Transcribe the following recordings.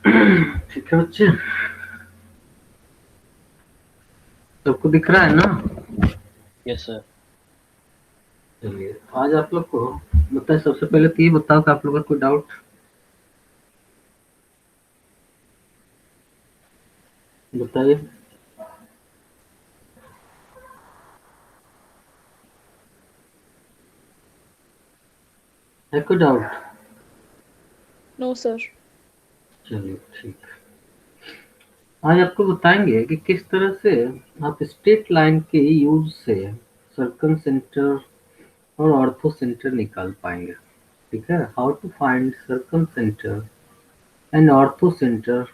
ठीक है बच्चे, सबको दिख रहा है ना? Yes sir. चलिए, आज आप लोग को बताए, सबसे पहले तो ये बताओ कि आप लोगों का कोई डाउट बताइए। है कोई डाउट? No sir. चलिए ठीक। आज आपको बताएंगे कि किस तरह से आप स्ट्रेट लाइन के यूज से सर्कम सेंटर और ऑर्थो सेंटर निकाल पाएंगे। ठीक है, how to find circumcentre and orthocentre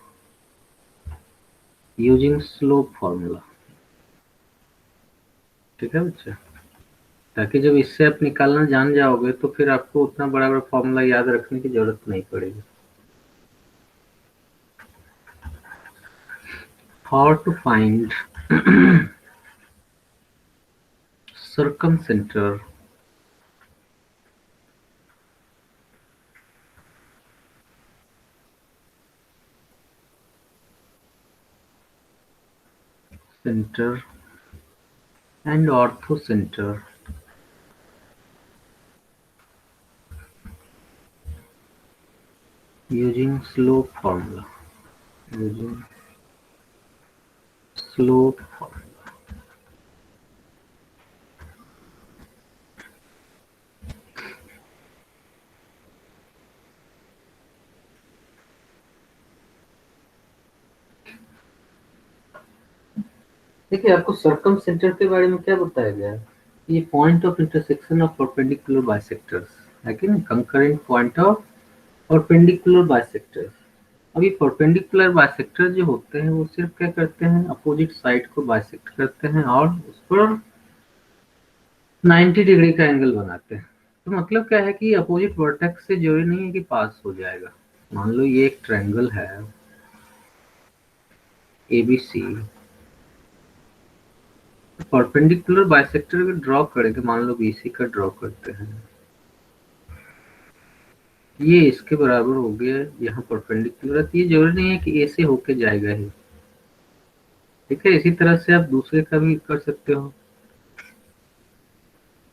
using slope formula. ठीक है बच्चे, ताकि जब इससे आप निकालना जान जाओगे तो फिर आपको उतना बड़ा बड़ा फॉर्मूला याद रखने की जरूरत नहीं पड़ेगी। How to find circumcenter center and orthocenter using slope formula. Using slope formula. देखिए, आपको सर्कम सेंटर के बारे में क्या बताया गया है? ये point of intersection of perpendicular bisectors है कि नहीं, concurrent point of perpendicular bisectors. अब ये परपेंडिकुलर बाइसेक्टर जो होते हैं वो सिर्फ क्या करते हैं, अपोजिट साइड को बाइसेक्ट करते हैं और उस पर 90 डिग्री का एंगल बनाते हैं। तो मतलब क्या है कि अपोजिट वर्टेक्स से जरूरी नहीं है कि पास हो जाएगा। मान लो ये एक ट्रायंगल है एबीसी, परपेंडिकुलर बाइसेक्टर अगर ड्रॉ करेंगे, मान लो बीसी का ड्रॉ करते हैं, ये इसके बराबर हो गया, यहाँ परपेंडिकुलर है, तो ये जरूरी नहीं है कि ए से होके जाएगा ही। ठीक है, इसी तरह से आप दूसरे का भी कर सकते हो,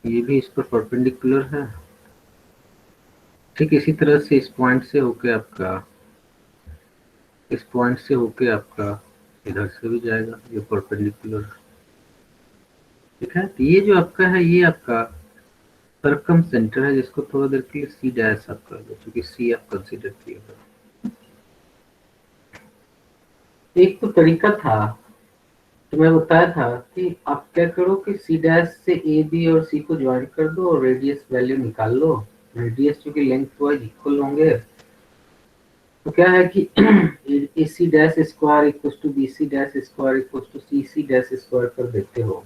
ये भी इस पर परपेंडिकुलर है। ठीक इसी तरह से इस पॉइंट से होके आपका, इस पॉइंट से होके आपका इधर से भी जाएगा, ये परपेंडिकुलर। ठीक है, तो ये जो आपका है ये आपका सर्कम सेंटर है, जिसको थोड़ा देर के लिए सी डैश आप कर दो, क्योंकि सी आप कंसीडर किए। एक तो तरीका था, तो मैं बताया था कि आप क्या करो कि सी डैश से ए बी और सी को ज्वाइन कर दो और रेडियस वैल्यू निकाल लो। रेडियस चूंकि लेंथ वाइज इक्वल होंगे, तो क्या है कि A C dash square equal to B C dash square equal to C C dash square कर देते हो,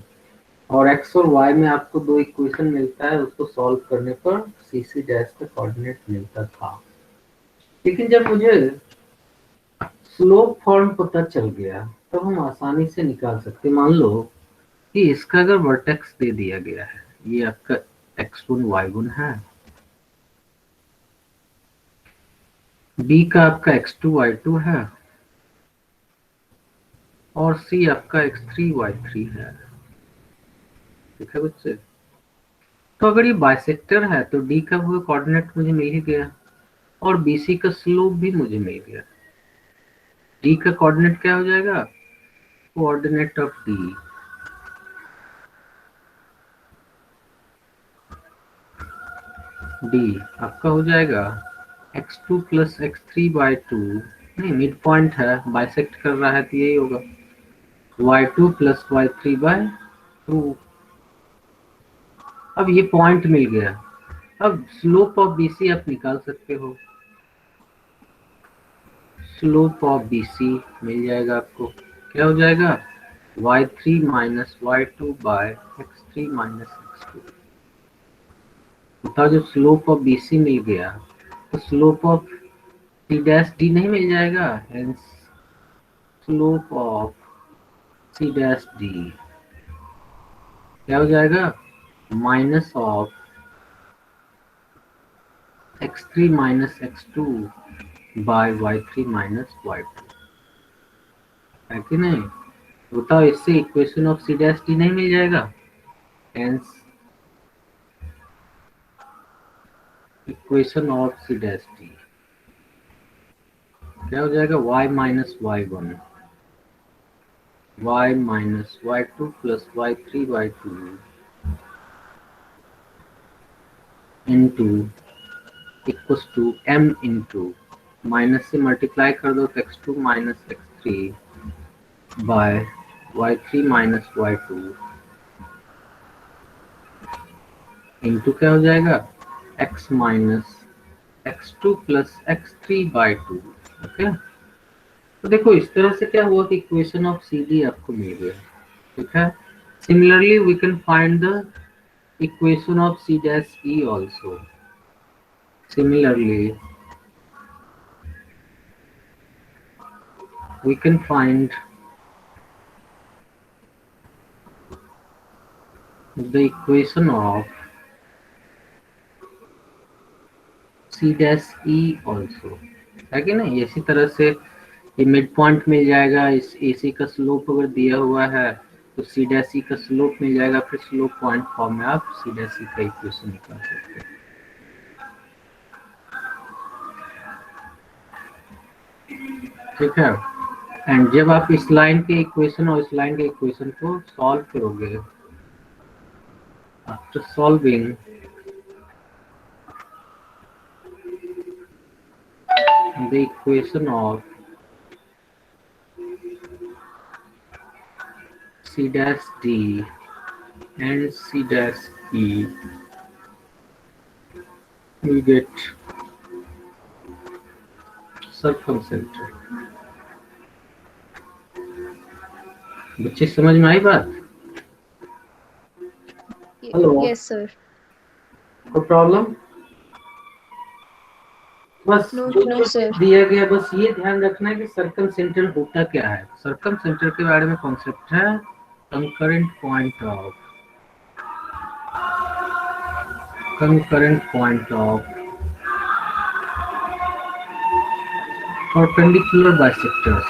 और एक्स और वाई में आपको दो इक्वेशन मिलता है, उसको सॉल्व करने पर सी सी डैश का कोऑर्डिनेट मिलता था। लेकिन जब मुझे स्लोप फॉर्म पता चल गया तब हम आसानी से निकाल सकते। मान लो कि इसका अगर वर्टेक्स दे दिया गया है, ये आपका x1 y1 है, b का आपका x2 y2 है, और c आपका x3 y3 है। ठीक है बच्चे, तो अगर ये बाइसेक्टर है तो d का वो कोऑर्डिनेट मुझे मिल ही गया, और bc का स्लोप भी मुझे मिल गया। d का कोऑर्डिनेट क्या हो जाएगा, कोऑर्डिनेट ऑफ d, d आपका हो जाएगा x2 प्लस x3 बाई 2, नहीं मिड पॉइंट है, बाइसेक्ट कर रहा है तो यही होगा, y2 प्लस y3 बाई 2। अब ये पॉइंट मिल गया, अब स्लोप ऑफ बीसी आप निकाल सकते हो। स्लोप ऑफ बीसी मिल जाएगा आपको, क्या हो जाएगा, y3 minus y2 bye x3 minus x2। बताओ, जब स्लोप ऑफ बीसी मिल गया तो slope of C dash D नहीं मिल जाएगा, hence slope of C dash D क्या हो जाएगा, minus of x3 minus x2 by y3 minus y2, है कि नहीं? बताओ, इससे equation of C dash T नहीं मिल जाएगा? Hence equation of C dash T क्या हो जाएगा? y minus y1 y minus y2 plus y3 y2 into equals to m into minus से मल्टीप्लाई कर दो तो x2 minus x3 by y3 minus y2 into क्या हो जाएगा? x minus x2 plus x3 by 2। Okay, तो देखो इस तरह से क्या हुआ कि इक्वेशन ऑफ सी डी आपको मिल गया। ठीक है, similarly we can find the equation of C dash E also. Similarly, we can find the equation of C dash E also, है कि नहीं? इसी तरह से ये मिड पॉइंट मिल जाएगा, इस AC का स्लोप अगर दिया हुआ है तो C dash E का स्लोप मिल जाएगा, फिर स्लोप पॉइंट फॉर्म में आप C dash E का इक्वेशन निकाल सकते हैं। ठीक है, एंड जब आप इस लाइन के इक्वेशन और इस लाइन के इक्वेशन को सॉल्व करोगे, after solving the equation of C dash D and C dash E, we get circumcenter। बच्चे समझ में आई बात? Hello, Yes, sir. कोई प्रॉब्लम? बस No, जो no, जो sir. दिया गया बस ये ध्यान रखना है कि सर्कम सेंटर होता क्या है। सर्कम सेंटर के बारे में कॉन्सेप्ट है concurrent point of perpendicular bisectors।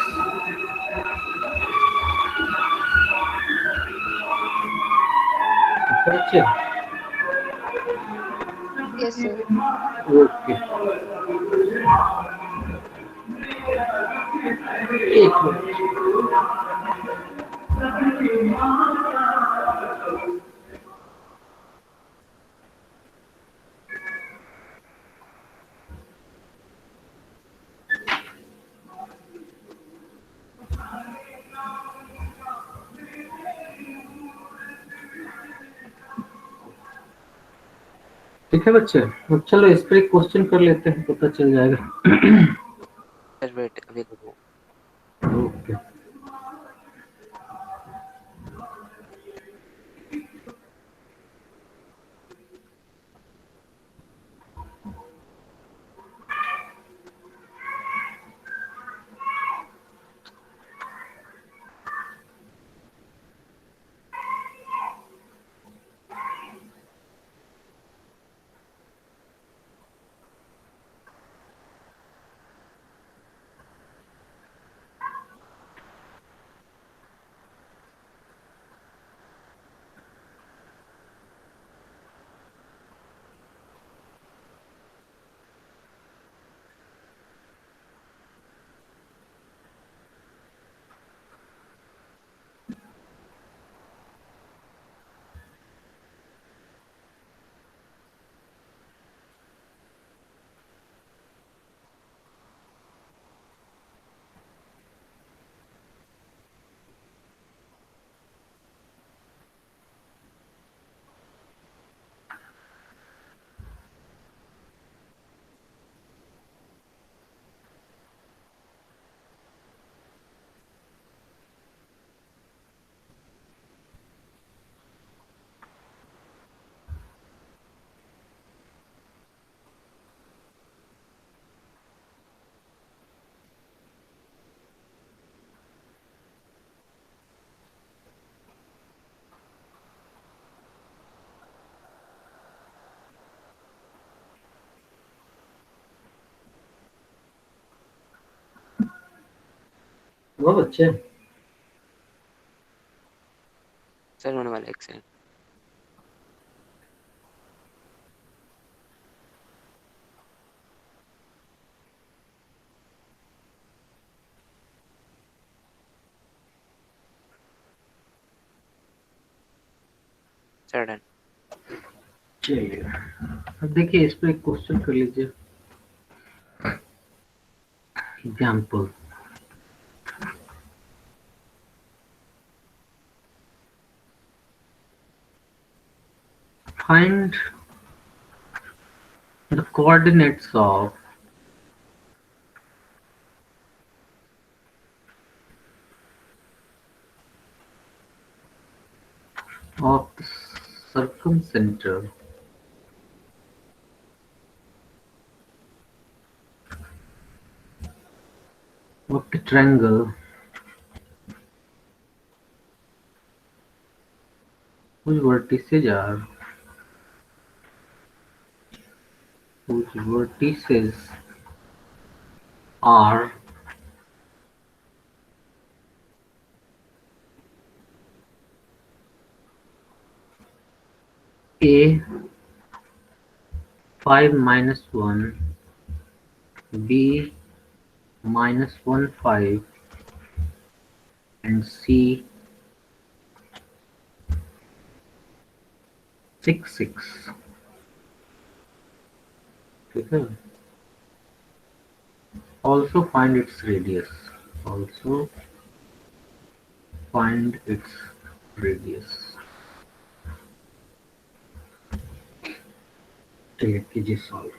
अच्छा, Yes, sir. ओके, एक मिनट। ठीक है बच्चे, अब चलो इस पर एक क्वेश्चन कर लेते हैं, पता चल जाएगा। वेट अभी रुको। ओके, वो बच्चे सर होने वाला है, एक सेकंड। Sir done. चलिए अब देखिए इस पे एक क्वेश्चन कर लीजिए example find the coordinates of the circumcenter of the triangle whose vertices are a 5 minus 1, b minus 1 5, and c 6 6. ठीक है also find its radius also find its radius चलिए कीजिए सॉल्व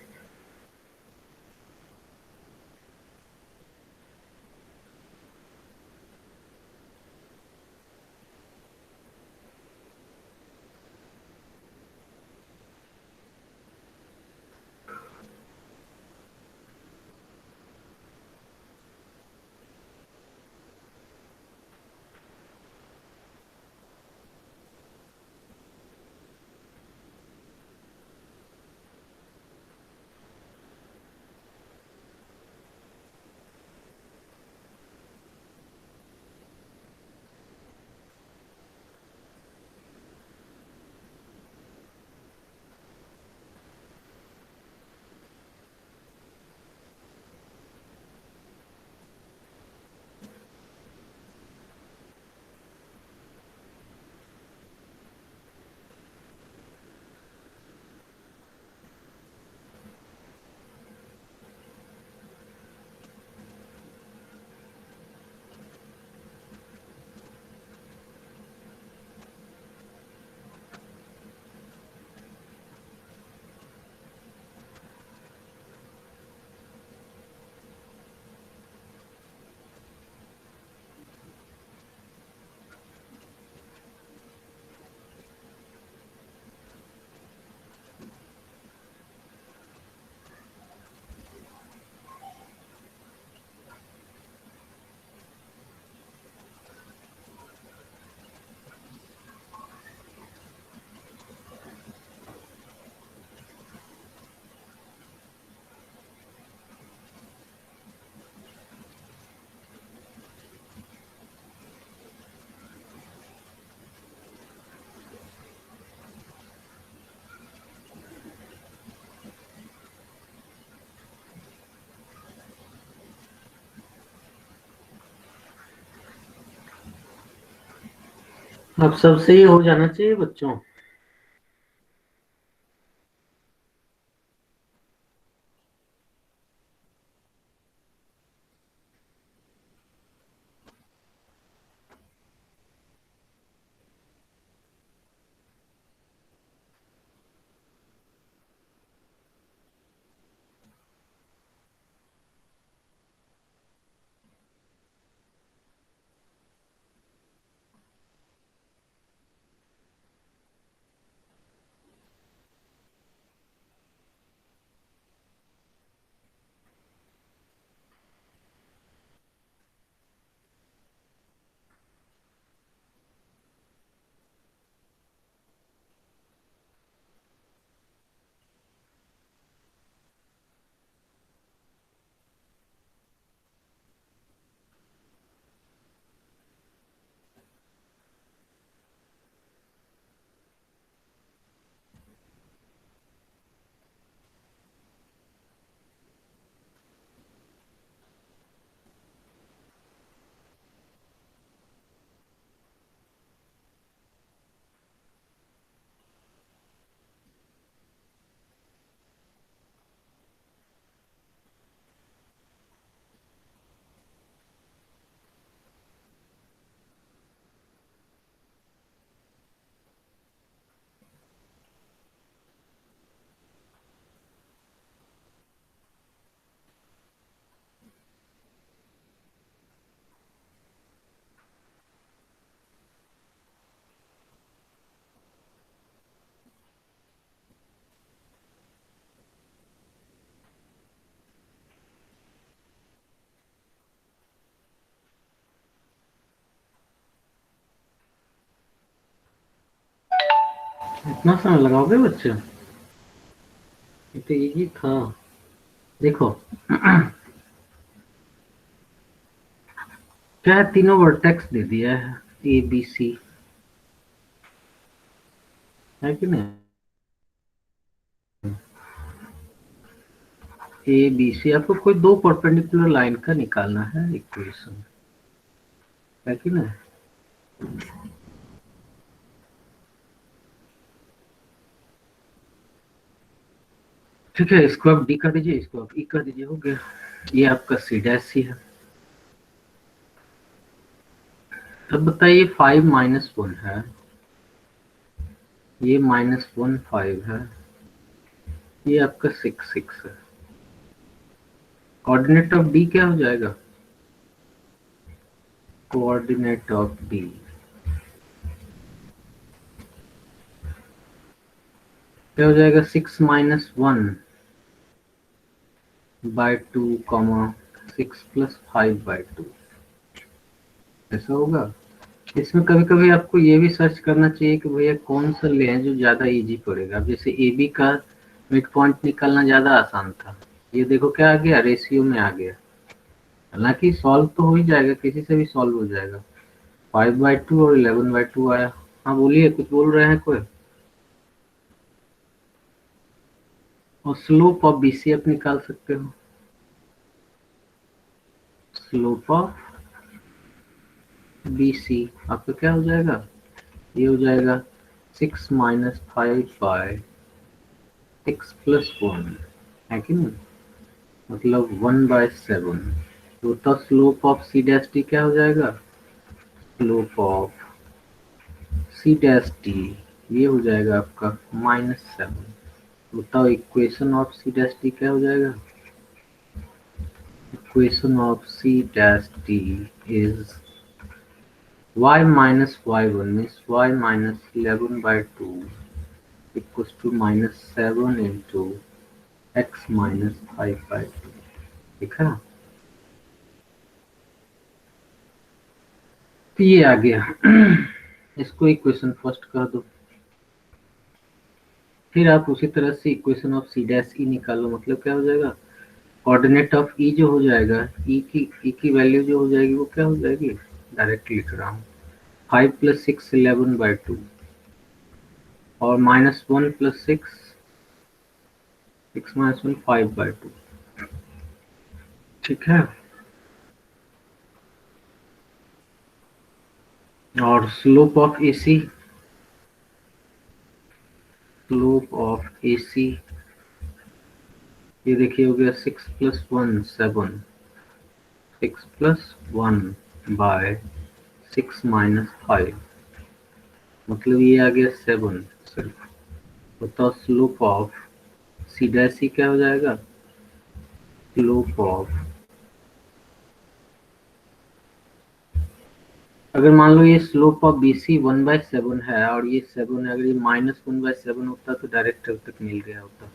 अब सब सही हो जाना चाहिए बच्चों इतना समय लगाओगे बच्चे? ये तो इजी था। देखो क्या है, तीनों वर्टेक्स दे दिया है, ए बी सी, है कि नहीं? ए बी सी, आपको कोई दो परपेंडिकुलर लाइन का निकालना है इक्वेशन, है कि नहीं? ठीक है, इसको आप डी कर दीजिए, इसको आप ई कर दीजिए, हो गया। ये आपका सी डैश सी है। अब बताइए 5 - 1 है, ये -1 5 है, ये आपका 6 6 है। कोऑर्डिनेट ऑफ डी क्या हो जाएगा? कोऑर्डिनेट ऑफ डी क्या हो जाएगा? 6 - 1/2, 6 + 5/2, ऐसा होगा। इसमें कभी कभी आपको ये भी सर्च करना चाहिए कि भैया कौन सा लें जो ज्यादा इजी पड़ेगा। अब जैसे ए बी का मिड पॉइंट निकालना ज्यादा आसान था, ये देखो क्या आ गया, रेशियो में आ गया। हालांकि सॉल्व तो हो ही जाएगा, किसी से भी सॉल्व हो जाएगा। 5/2 और 11/2 आया। हाँ बोलिए, कुछ बोल रहे हैं कोई? और स्लोप ऑफ बीसी आप निकाल सकते हो। स्लोप ऑफ बीसी आपका क्या हो जाएगा? ये हो जाएगा 6 - 5/6 + 1, है कि नहीं? मतलब 1/7। तो slope of C dash T क्या हो जाएगा? Slope of C dash T ये हो जाएगा आपका -7। बताओ equation of C dash T क्या हो जाएगा? Equation of C dash t is y minus y1 means y minus 11/2 equals to -7 into x minus 5/2। ठीक है, तो ये आ गया। इसको इक्वेशन फर्स्ट कर दो, फिर आप उसी तरह से equation of C dash E निकालो। मतलब क्या हो जाएगा? कोऑर्डिनेट ऑफ ई जो हो जाएगा, ई की वैल्यू जो हो जाएगी वो क्या हो जाएगी? डायरेक्ट लिख रहा हूँ, 5 + 6 11/2 और -1 + 6 - 1 5/2। ठीक है, और slope of AC, slope of AC ये देखिए हो गया 6 + 1 7, 6 + 1/6 - 5, मतलब ये आ गया 7 सिर्फ। बताओ slope of C dash C क्या हो जाएगा? स्लोप ऑफ, अगर मान लो ये स्लोप ऑफ बी सी 1/7 है और ये 7 है, अगर ये -1/7 होता तो डायरेक्ट अब तक मिल गया होता,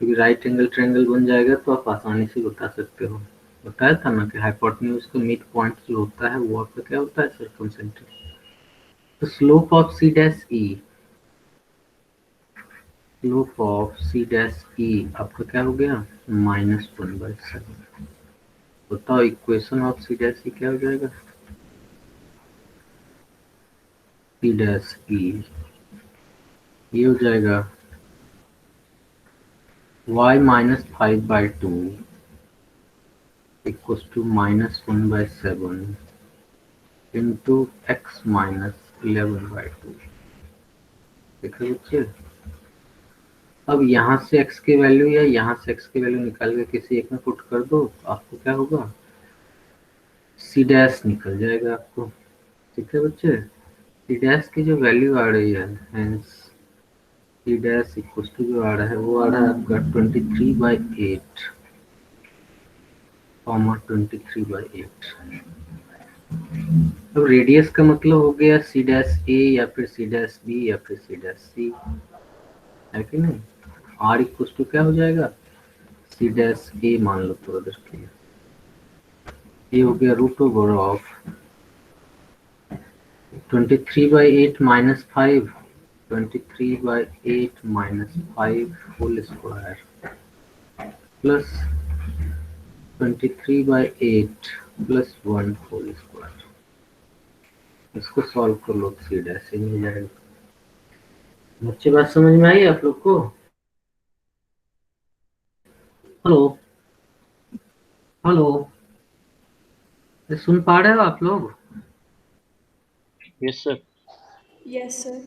क्योंकि राइट एंगल ट्रायंगल बन जाएगा तो आप आसानी से बता सकते हो। बताया था ना कि हाइपोटेन्यूज का मिड पॉइंट जो होता है वो आपका क्या होता है? सर्कमसेंट्रिक। तो slope of C dash E, slope of C dash E आपका क्या हो गया? -1/7। बताओ equation of C dash E क्या हो जाएगा? सी डैश ई ये हो जाएगा y - 5/2 equals to -1/7 into x minus 11/2। देखो बच्चे, अब यहाँ से x की वैल्यू या यहाँ से x की वैल्यू निकाल के किसी एक में पुट कर दो, आपको क्या होगा? सी डैश निकल जाएगा आपको। ठीक है बच्चे, सी डैश की जो वैल्यू आ रही है, hence C dash equal to जो आ रहा है वो आ रहा है आपका 23/8, 23/8। अब रेडियस का मतलब हो गया सी डैश ए या फिर सी डैश बी या फिर सी डैश सी, है कि नहीं? आर इक्वल टू क्या हो जाएगा? सी डैश ए मान लो थोड़ा देर के लिए, ये हो गया √/(23/8 - 5) 23/8 minus 5 whole square plus 23/8 plus 1 whole square। इसको सॉल्व कर लो, सी डैश से मिल जाएगा। बच्चे बात समझ में आई आप लोग को? हेलो हेलो, ये सुन पा रहे हो आप लोग? Yes sir. Yes, sir.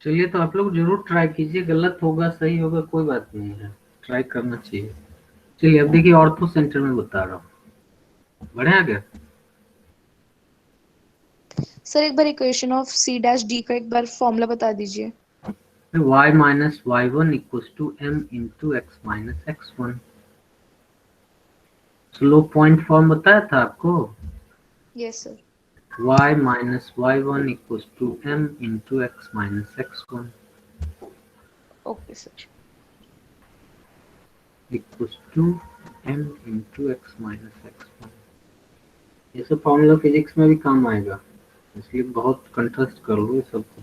चलिए, तो आप लोग जरूर ट्राई कीजिए, गलत होगा सही होगा कोई बात नहीं है, ट्राई करना चाहिए। चलिए अब देखिए, ऑर्थो सेंटर में बता रहा हूँ, बढ़े आगे। सर एक बार equation of C dash D का एक बार फॉर्मूला बता दीजिए। y minus y1 equals to m into x minus x1। Slope point form बताया था आपको। Yes sir. y minus y1 equals to m into x minus x1 okay sir. equals to m into x minus x1। ये सब formula physics में भी काम आएगा, इसलिए बहुत कंट्रास्ट कर लो ये सबको।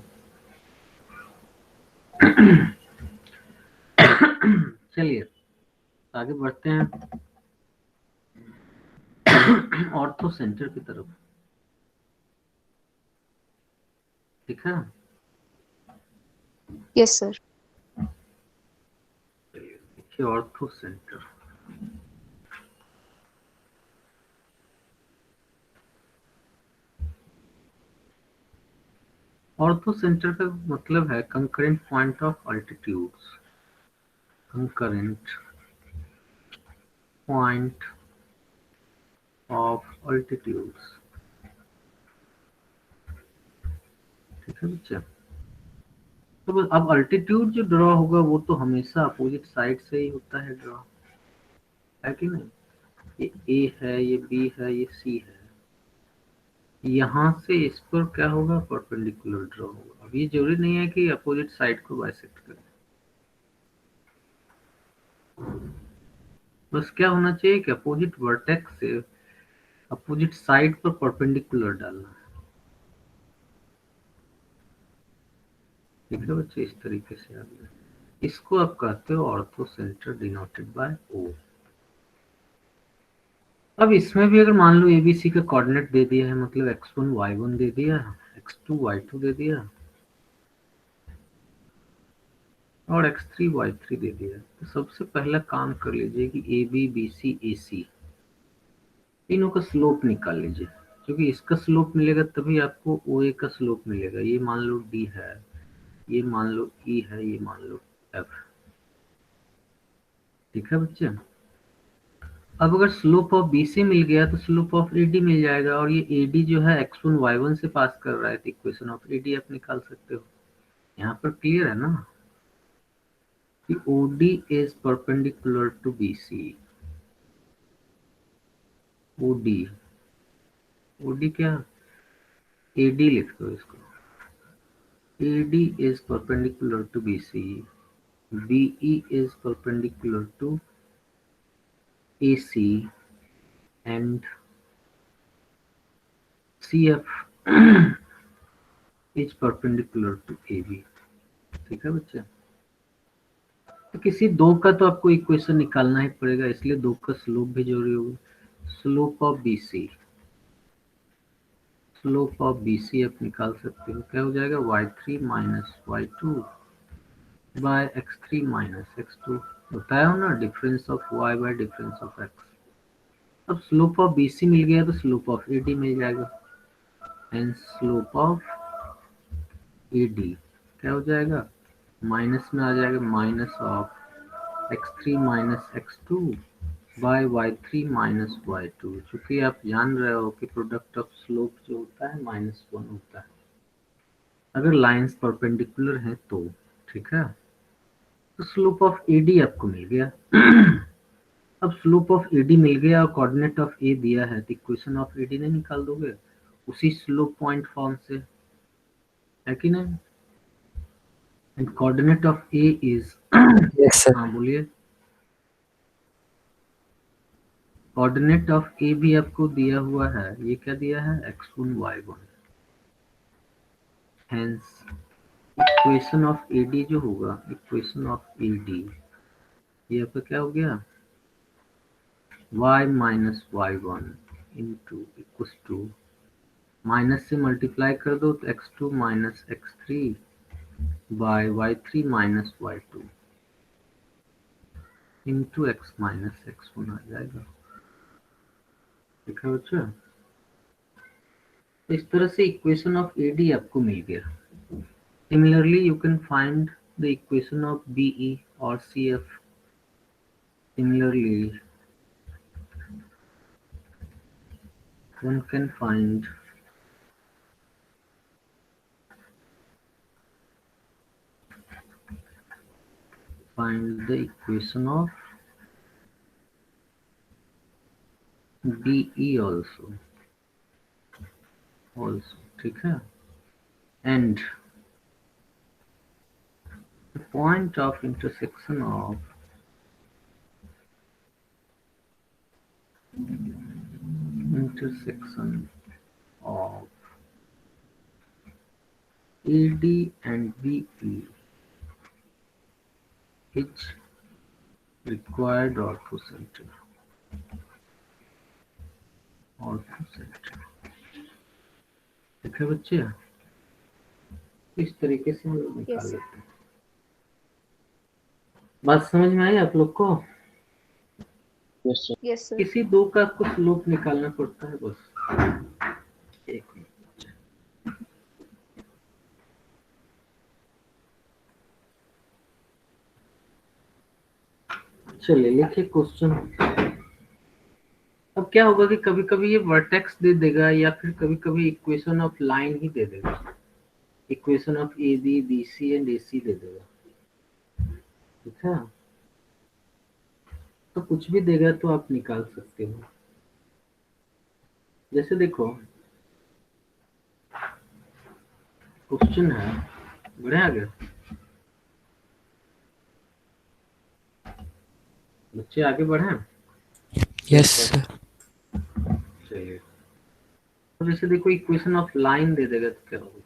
चलिए आगे बढ़ते हैं ऑर्थो सेंटर की तरफ। ठीक है, यस सर। देखिए ऑर्थो सेंटर। ऑर्थो सेंटर का मतलब है concurrent point of altitudes. Concurrent point of altitudes. ठीक है बच्चा, तो अब अल्टीट्यूड जो ड्रॉ होगा वो तो हमेशा अपोजिट साइड से ही होता है ड्रॉ, है कि नहीं? ये ए है, ये बी है, ये सी है, यहाँ से इस पर क्या होगा, परपेंडिकुलर ड्रॉ होगा। अब ये जरूरी नहीं है कि अपोजिट साइड को बाइसेक्ट करें, बस क्या होना चाहिए कि अपोजिट वर्टेक्स से अपोजिट साइड पर परपेंडिकुलर डालना है। ठीक है बच्चे, इस तरीके से आगे इसको आप कहते हो ऑर्थो सेंटर डिनोटेड बाय ओ। अब इसमें भी अगर मान लो एबीसी का कोऑर्डिनेट दे दिया है, मतलब x1 y1 दे दिया, x2 y2 दे दिया और x3 y3 दे दिया, तो सबसे पहला काम कर लीजिए कि ए बी बी सी ए सी तीनों का स्लोप निकाल लीजिए, क्योंकि इसका स्लोप मिलेगा तभी आपको ओ ए का स्लोप मिलेगा। ये मान लो डी है, ये मान लो ई है, ये मान लो एफ। ठीक है बच्चे, अब अगर स्लोप ऑफ बी सी मिल गया तो स्लोप ऑफ ए डी मिल जाएगा, और ये ए डी जो है x1 y1 से पास कर रहा है, तो इक्वेशन ऑफ ए डी आप निकाल सकते हो। यहाँ पर क्लियर है ना कि OD is perpendicular to BC। OD क्या, AD लिख दो इसको। AD is perpendicular to BC, BE is perpendicular to AC and CF is perpendicular to AB। ठीक है बच्चे, तो किसी दो का तो आपको इक्वेशन निकालना ही पड़ेगा, इसलिए दो का स्लोप भी जरूरी होगा। Slope of BC, slope of BC आप निकाल सकते हो, क्या हो जाएगा, y3 minus y2 bye x3 minus x2। बताया हो ना, difference of y bye difference of x। अब स्लोप ऑफ BC मिल गया तो स्लोप ऑफ AD मिल जाएगा, एंड स्लोप ऑफ AD क्या हो जाएगा, माइनस में आ जाएगा, minus of x3 minus x2 by y3 minus y2। चूंकि आप जान रहे हो कि प्रोडक्ट ऑफ स्लोप जो होता है -1 होता है अगर लाइंस परपेंडिकुलर हैं तो। ठीक है, तो स्लोप ऑफ AD आपको मिल गया। अब स्लोप ऑफ AD मिल गया और कोऑर्डिनेट ऑफ A दिया है, तो इक्वेशन ऑफ AD नहीं निकाल दोगे उसी स्लोप पॉइंट फॉर्म से, है कि नहीं? And coordinate of A is yes sir. हाँ बोलिए। कोऑर्डिनेट ऑफ A भी आपको दिया हुआ है, ये क्या दिया है, x1 y1, hence equation of AD जो होगा, इक्वेशन ऑफ एडी, ये आपका क्या हो गया, y minus Y one into equals to, minus से मल्टीप्लाई कर दो तो x2 minus x3 by y3 minus y2 into x minus x1 आ जाएगा। देखा बच्चा, इस तरह से इक्वेशन ऑफ एडी आपको मिल गया। Similarly, you can find the equation of BE or CF. Similarly, one can find the equation of BE also, ठीक है, and the point of intersection of AD and BE is required orthocenter, ठीक है बच्चे, इस तरीके से हम लोग निकाल Yes, sir. लेते हैं। बात समझ में आई आप लोग को? Yes, sir. Yes, sir. किसी दो का कुछ लूप निकालना पड़ता है बस। एक मिनट, चलिए लिखिए क्वेश्चन। अब क्या होगा कि कभी कभी ये वर्टेक्स दे देगा या फिर कभी कभी इक्वेशन ऑफ लाइन ही दे देगा, equation of A B B C and A C दे देगा, ठीक है। तो कुछ भी देगा तो आप निकाल सकते हो। जैसे देखो क्वेश्चन है, बढ़े आगे बच्चे, आगे बढ़े। Yes sir. चलिए, तो जैसे देखो इक्वेशन ऑफ लाइन दे देगा तो क्या होगा,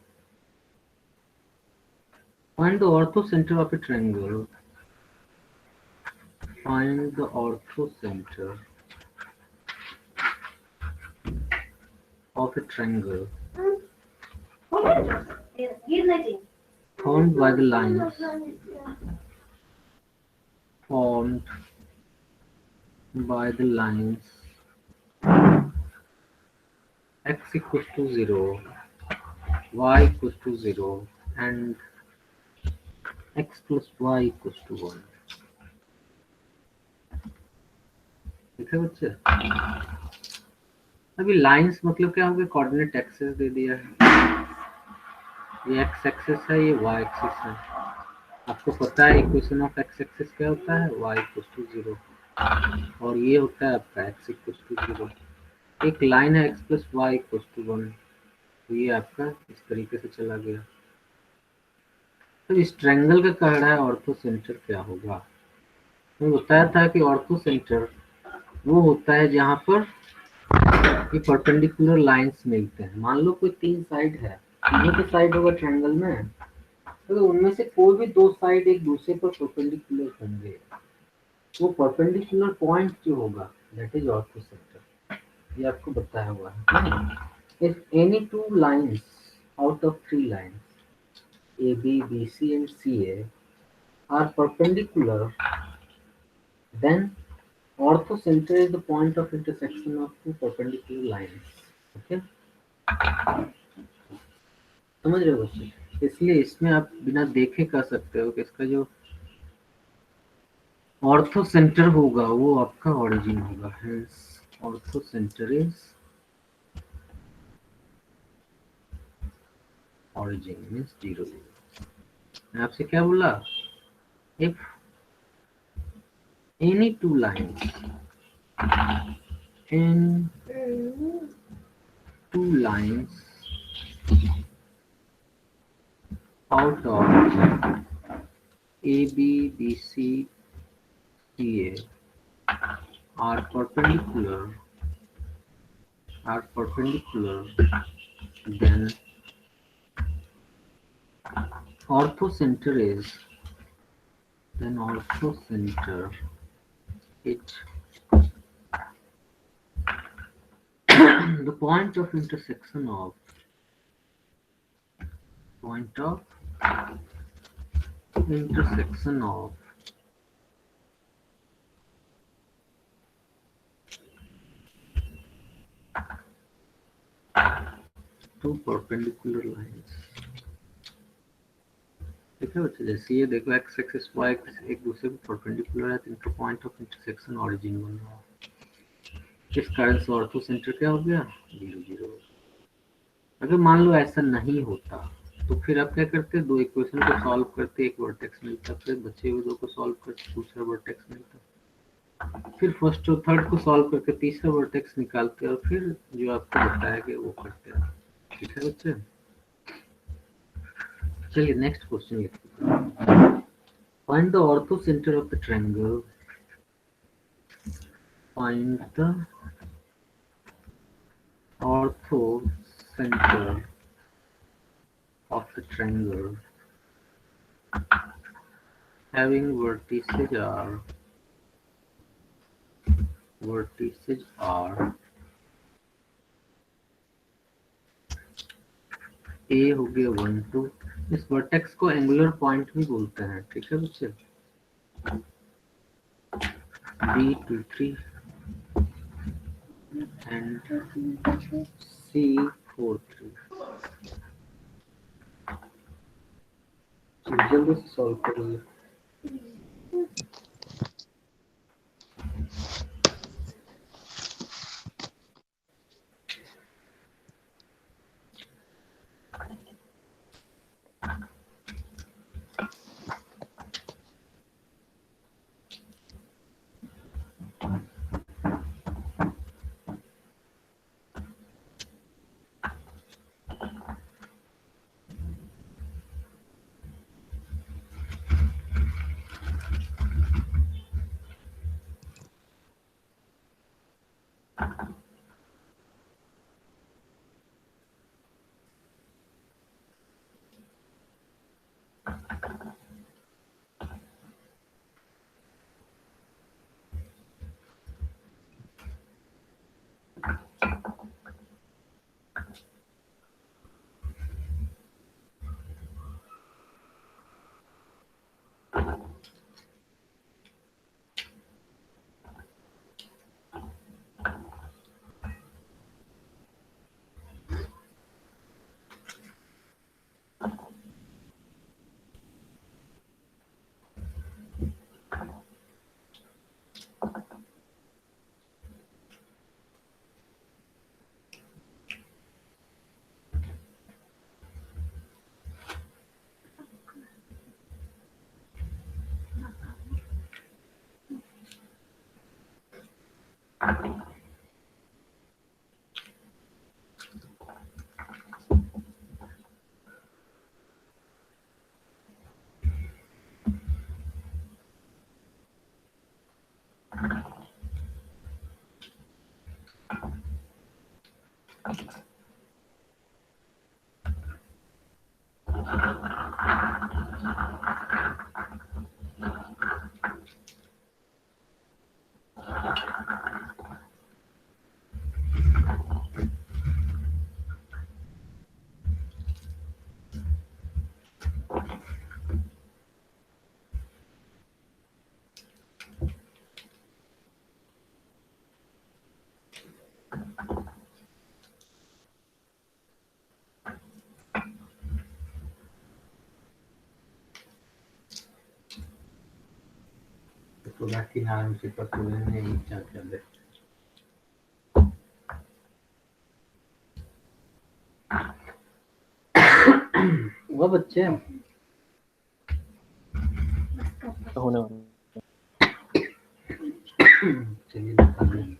find the ortho centre of A triangle, find the ortho centre of a triangle formed by the lines x equals to 0, y equals to 0 and x plus y equals to 1, ठीक है बच्चे। अभी lines मतलब क्या हो गया, coordinate axis दे दिया है, ये x एक्सिस है, ये y एक्सिस है। आपको पता है इक्वेशन ऑफ x एक्सिस क्या होता है, y इक्वल्स टू 0, और ये होता है आपका x इक्वल्स टू 0। एक लाइन है x plus Y equals to 1, तो ये आपका इस तरीके से चला गया। तो इस ट्रायंगल का कह रहा है ऑर्थो सेंटर क्या होगा। मैं बताया था कि ऑर्थो सेंटर वो होता है जहाँ पर ये परपेंडिकुलर लाइंस मिलते हैं। मान लो कोई तीन साइड है, तीनों के साइड होगा ट्रायंगल में, तो उनमें से कोई भी दो साइड एक दूसरे पर परपेंडिकुलर होंगे, वो परपेंडिकुलर पॉइंट जो होगा दैट इज ऑर्थो सेंटर, ये आपको बताया हुआ है। If any two lines out of three lines A B B C and C A are perpendicular, then ortho center is the point of intersection of two perpendicular lines, okay? समझ रहे हो बच्चे? इसलिए इसमें आप बिना देखे कर सकते हो कि इसका जो ऑर्थो सेंटर होगा वो आपका ओरिजिन होगा, hence ortho centre is origin means 0 0। मैं आपसे क्या बोला, if any two lines in two lines out of A B B C C A are perpendicular, then ortho center is, then ortho center it the point of intersection of two perpendicular lines। ठीक है बच्चे, जैसे ये देखो x axis y axis एक दूसरे के perpendicular है तो इनका पॉइंट ऑफ इंटरसेक्शन ओरिजिन बन रहा है। इस कारण से ऑर्थो सेंटर क्या हो गया, 0 0। अगर मान लो ऐसा नहीं होता तो फिर आप क्या करते, दो इक्वेशन को सॉल्व करते, एक वर्टेक्स मिलता, फिर बचे हुए दो को सॉल्व करते, दूसरा वर्टेक्स मिलता, फिर फर्स्ट और थर्ड को सॉल्व करके तीसरा वर्टेक्स निकालते और फिर जो आपको बताया गया वो करते हैं। ठीक है बच्चे, चलिए नेक्स्ट क्वेश्चन लिखते हैं। Find the ortho centre of the triangle, find the ortho center of the triangle having vertices are A हो गया 1 2। इस वर्टेक्स को एंगुलर पॉइंट भी बोलते हैं। ठीक है बच्चे, B 2 3 and C 4 3। जल्दी से सॉल्व करिए। Sudah kinaan si patuloy na i-chat ulit. वो बच्चे होने वाला चलिए बताइए।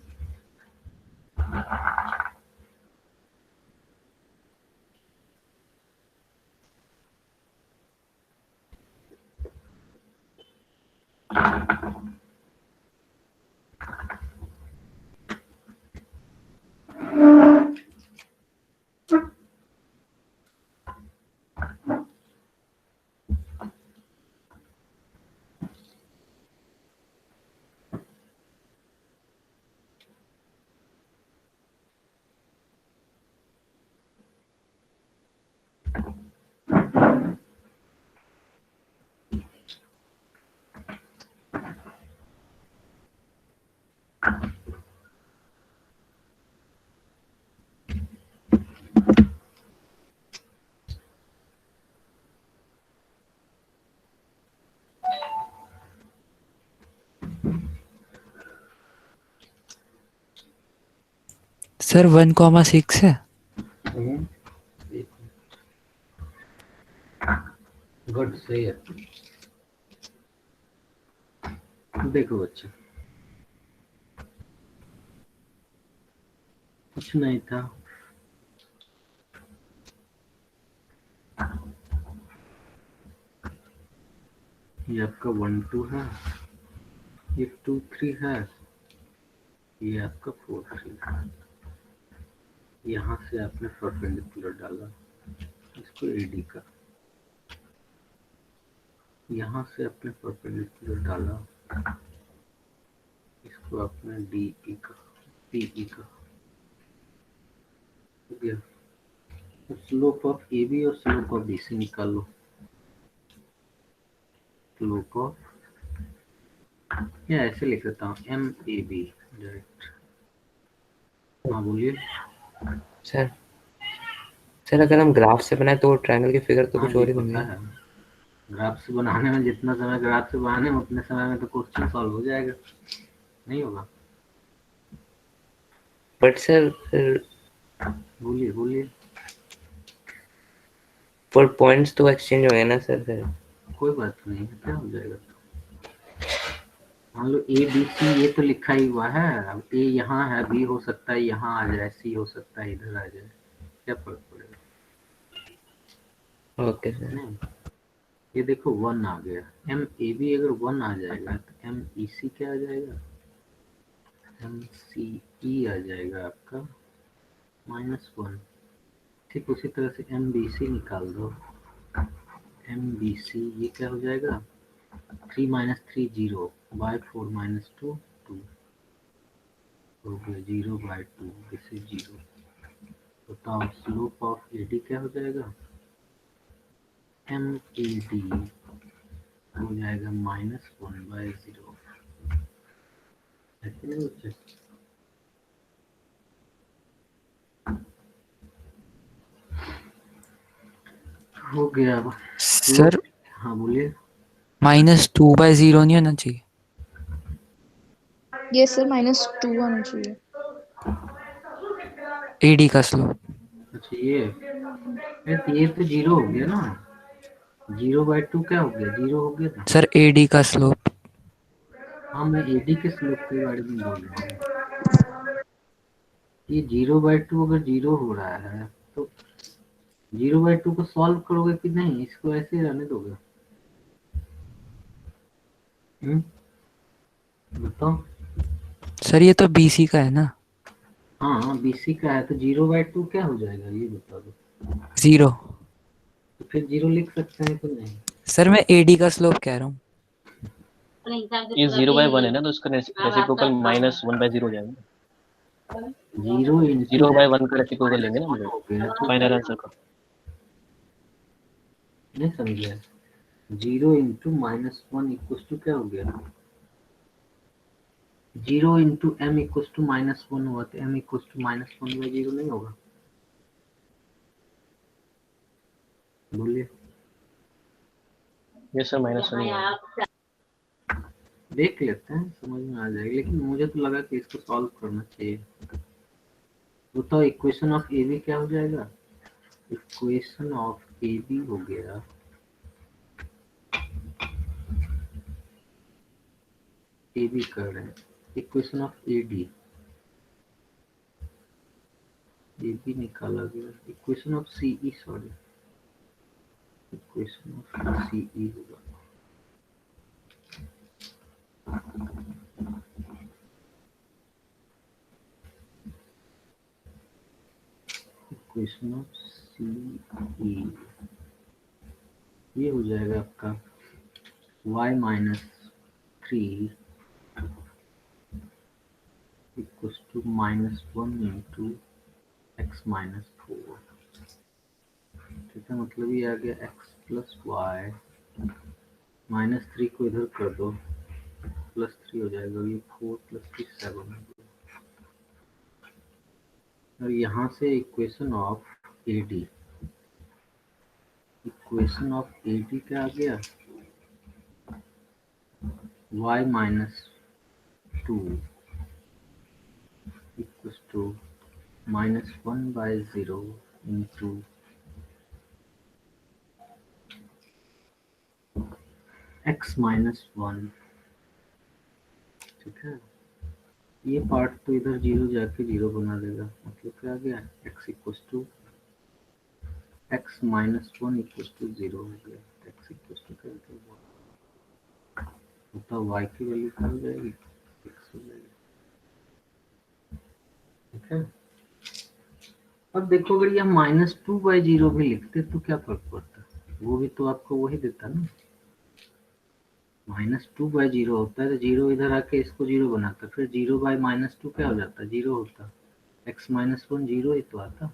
सर 1,6 है। गुड, सही है। देखो बच्चे, कुछ नहीं था। ये आपका 1 2 है, ये 2 3 है, ये आपका 4 3 है। यहाँ से आपने परपेंडिकुलर डाला इसको एडी का, यहाँ से आपने परपेंडिकुलर डाला इसको आपने डी ई का, पीई का, हो गया। तो स्लोप ऑफ ए बी और स्लोप ऑफ बी सी निकाल लो। स्लोप ऑफ, या ऐसे लिख देता हूँ एम ए बी डायरेक्ट। हाँ बोलिए। सर सर अगर हम ग्राफ से बनाए तो ट्रायंगल की फिगर तो हाँ कुछ जी और ही बन पता गई। है, ग्राफ से बनाने में जितना समय ग्राफ से बनाने में उतने समय में तो क्वेश्चन सॉल्व हो जाएगा, नहीं होगा? बट सर बोलिए बोलिए। पर पॉइंट्स तो एक्सचेंज हो गए ना सर फिर। कोई बात नहीं, क्या हो जाएगा? मान लो ए बी सी ये तो लिखा ही हुआ है, अब ए यहाँ है, बी हो सकता है यहाँ आ जाए, सी हो सकता है इधर आ जाए, क्या फर्क पड़ेगा? Okay sir. नहीं, ये देखो 1 आ गया, एम ए बी अगर 1 आ जाएगा तो एम ई सी क्या आ जाएगा? एम सी ई आ जाएगा आपका -1। ठीक उसी तरह से एम बी सी निकाल दो, एम बी सी ये क्या हो जाएगा? 3 - 3 0 बाय 4 - 2 2 हो गया, 0/2, दिस इज 0। बताओ स्लोप ऑफ ए डी क्या हो जाएगा? एम ए डी हो जाएगा -1/0, है कि नहीं बच्चे? हो गया। अब सर हाँ बोलिए। -2/0 नहीं होना चाहिए। यस सर, -2 होना चाहिए। एडी का स्लोप। अच्छा ये तो 0 हो गया ना, 0/2 क्या हो गया? 0 हो गया ना। सर एडी का स्लोप। हाँ मैं एडी के स्लोप के बारे में बोल रहा हूँ। ये 0/2 अगर 0 हो रहा है तो 0/2 को सॉल्व करोगे कि नहीं, इसको ऐसे ही रहने दोगे? बताओ। सर ये तो बीसी का है ना। हाँ बीसी का है तो 0/2 क्या हो जाएगा ये बता दो। 0। तो फिर 0 लिख सकते हैं कि नहीं? सर मैं एडी का स्लोप कह रहा हूँ। ये 0/1 है ना, तो इसका रेसिप्रोकल -1/0 हो जाएगा। 0 इंटू 0/1 का रेसिप्रोकल लेंगे ना हम लोग हो गया तो फाइनल आंसर का। नहीं समझे? 0 इंटू -1 इक्वल टू क्या हो गया? 0 इंटू एम इक्वल टू -1 हुआ तो एम इक्वल टू -1/0 नहीं होगा? बोलिए। ये सर -1 देख लेते हैं, समझ में आ जाएगा, लेकिन मुझे तो लगा कि इसको सॉल्व करना चाहिए। बताओ इक्वेशन ऑफ ए बी क्या हो जाएगा? इक्वेशन ऑफ ए बी हो गया ए बी कर रहे हैं, equation of A D, A B निकाला गया, equation of C E, sorry equation of C E होगा। इक्वेशन ऑफ सी ई ये हो जाएगा आपका y - 3 equals to -1 into x - 4। ठीक है, मतलब ये आ गया x प्लस वाई, -3 को इधर कर दो, +3 हो जाएगा, ये 4 + 3 7 हो गया। और यहाँ से equation of A D, equation of A D क्या आ गया? y - 2 equals to -1/0 into x-1, ठीक है। ये पार्ट तो इधर 0 जाके 0 बना देगा, मतलब क्या आ गया, x equal to x-1 equal to 0 हो गया। x इक्वल टू क्या होता, y की वैल्यू क्या हो जाएगी, x हो जाएगी, ठीक है। अब देखो अगर ये -2/0 भी लिखते तो क्या फर्क पड़ता, वो भी तो आपको वही देता ना, -2/0 होता है तो 0 इधर आके इसको 0 बनाता, फिर 0/-2 क्या हो जाता, 0 होता, x-1 0 ही तो आता,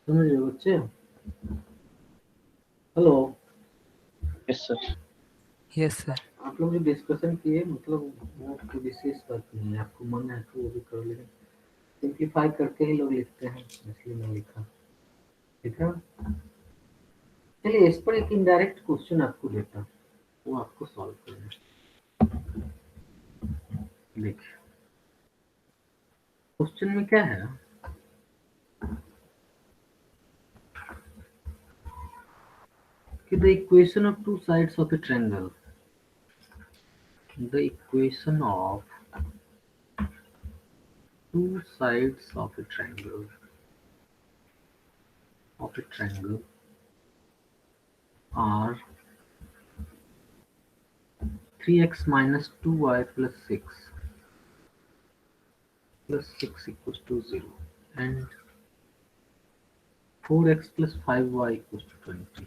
समझ रहे हो बच्चे। Hello, yes sir. Yes sir. आप लोग जो डिस्कशन किए, मतलब वो कोई विशेष बात नहीं है, आपको मन है तो वो भी करो, लेकिन सिंप्लीफाई करके ही लोग लिखते हैं, इसलिए मैं लिखा, ठीक है। चलिए इस पर एक इनडायरेक्ट क्वेश्चन आपको देता हूँ, वो आपको सॉल्व करना है। देखिए क्वेश्चन में क्या है कि the equation of two sides of A triangle, the equation of two sides of a triangle are 3x minus 2y plus 6 equals to 0 and 4x plus 5y equals to 20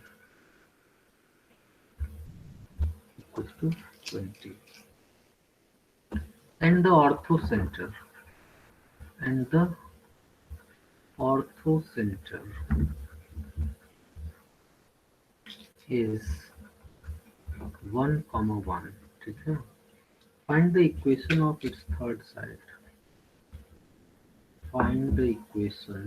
and the orthocenter is 1, 1, ठीक है। Find the equation of its third side. Find the equation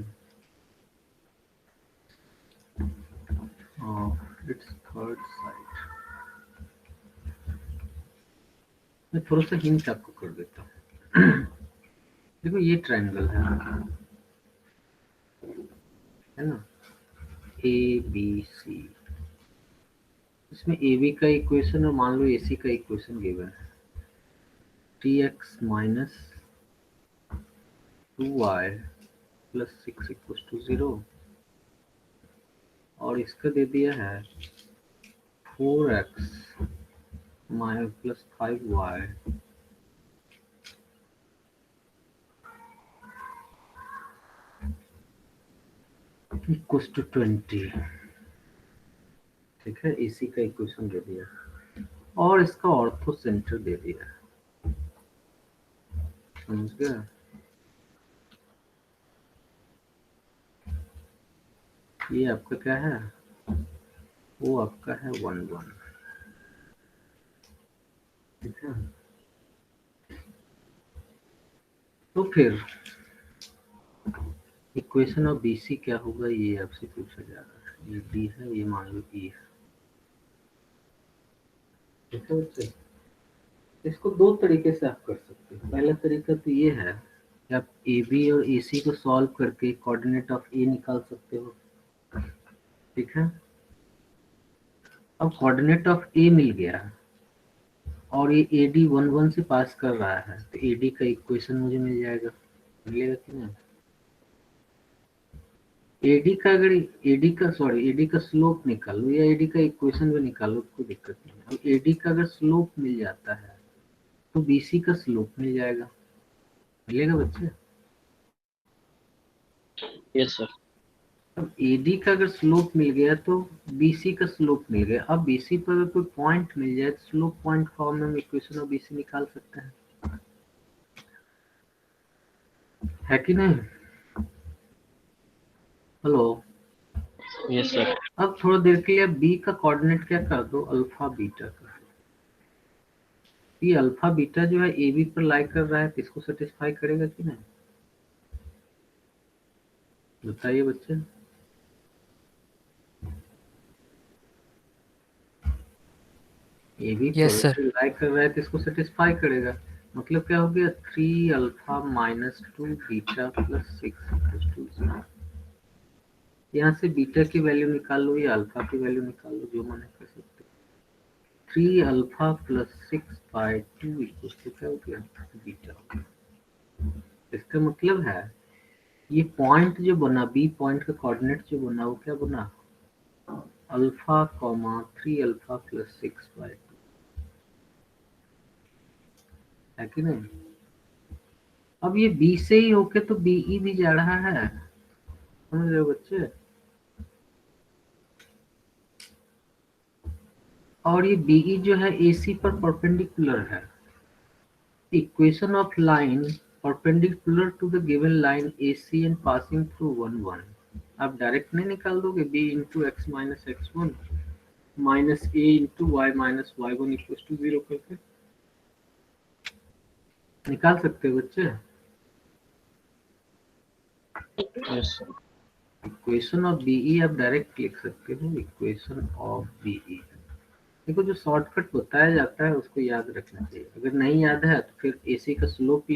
of its third side. मैं थोड़ा सा hint आपको कर देता हूँ। देखो ये ट्रायंगल है ना, ए बी सी, इसमें ए बी का इक्वेशन और मान लो ए सी का इक्वेशन गिवन है, T X minus 2y plus 6 equal to 0, और इसका दे दिया है 4x minus plus 5y equal to 20, ठीक है। इसी का इक्वेशन दे दिया और इसका ऑर्थो सेंटर दे दिया, समझ गया। ये आपका क्या है, वो आपका है 1, 1, ठीक है। तो फिर इक्वेशन ऑफ बीसी क्या होगा, ये आपसे पूछा जा रहा है। ये डी है, ये मान लो ई है, ठीक है बच्चे। इसको दो तरीके से आप कर सकते हो। पहला तरीका तो ये है कि आप ए बी और ए सी को सॉल्व करके कोऑर्डिनेट ऑफ ए निकाल सकते हो, ठीक है। अब कोऑर्डिनेट ऑफ ए मिल गया और ये ए डी 1, 1 से पास कर रहा है, तो ए डी का इक्वेशन मुझे मिल जाएगा, मिलेगा कि नहीं। एडी का अगर एडी का स्लोप निकालो या एडी का इक्वेशन भी निकालो, कोई दिक्कत नहीं है। अब एडी का अगर स्लोप मिल जाता है तो बीसी का स्लोप मिल जाएगा, मिलेगा बच्चे। Yes sir. अब एडी का अगर स्लोप मिल गया तो बीसी का स्लोप मिल गया। अब बीसी पर अगर कोई पॉइंट मिल जाए तो स्लोप पॉइंट फॉर्म में हम इक्वेशन ऑफ बीसी निकाल सकते हैं, है कि नहीं। Hello, yes sir. अब थोड़ा देर के लिए बी का कोऑर्डिनेट क्या कर दो, अल्फा बीटा कर दो। ये अल्फा बीटा जो है ए बी पर लाई कर रहा है तो इसको सेटिस्फाई करेगा कि नहीं, बताइए बच्चे। ए बी Yes, पर sir. लाई कर रहा है तो इसको सेटिस्फाई करेगा। मतलब क्या हो गया 3 अल्फा माइनस 2 बीटा प्लस 6 यहाँ से बीटा की वैल्यू निकाल लो या अल्फा की वैल्यू निकाल लो, जो मन कर सकते हो। 3 अल्फा प्लस 6/2 इक्वल टू क्या हो गया बीटा। इसका मतलब है ये पॉइंट जो बना, बी पॉइंट का कोऑर्डिनेट जो बना वो क्या बना, अल्फा कॉमा 3 अल्फा प्लस 6/2 है कि नहीं। अब ये बी से ही होके तो बीई भी जा रहा है, समझ रहे हो बच्चे। और ये बीई जो है एसी पर परपेंडिकुलर है। Equation of line perpendicular to the given line A C and passing through 1 1। आप डायरेक्ट नहीं निकाल दोगे B into x minus x1 minus A into Y minus y1 equal to 0 करके निकाल सकते हो बच्चे। Yes sir. Equation of B E आप डायरेक्ट लिख सकते हो, इक्वेशन ऑफ बीई। देखो जो शॉर्टकट बताया जाता है उसको याद रखना चाहिए, अगर नहीं याद है तो फिर एसी का स्लोप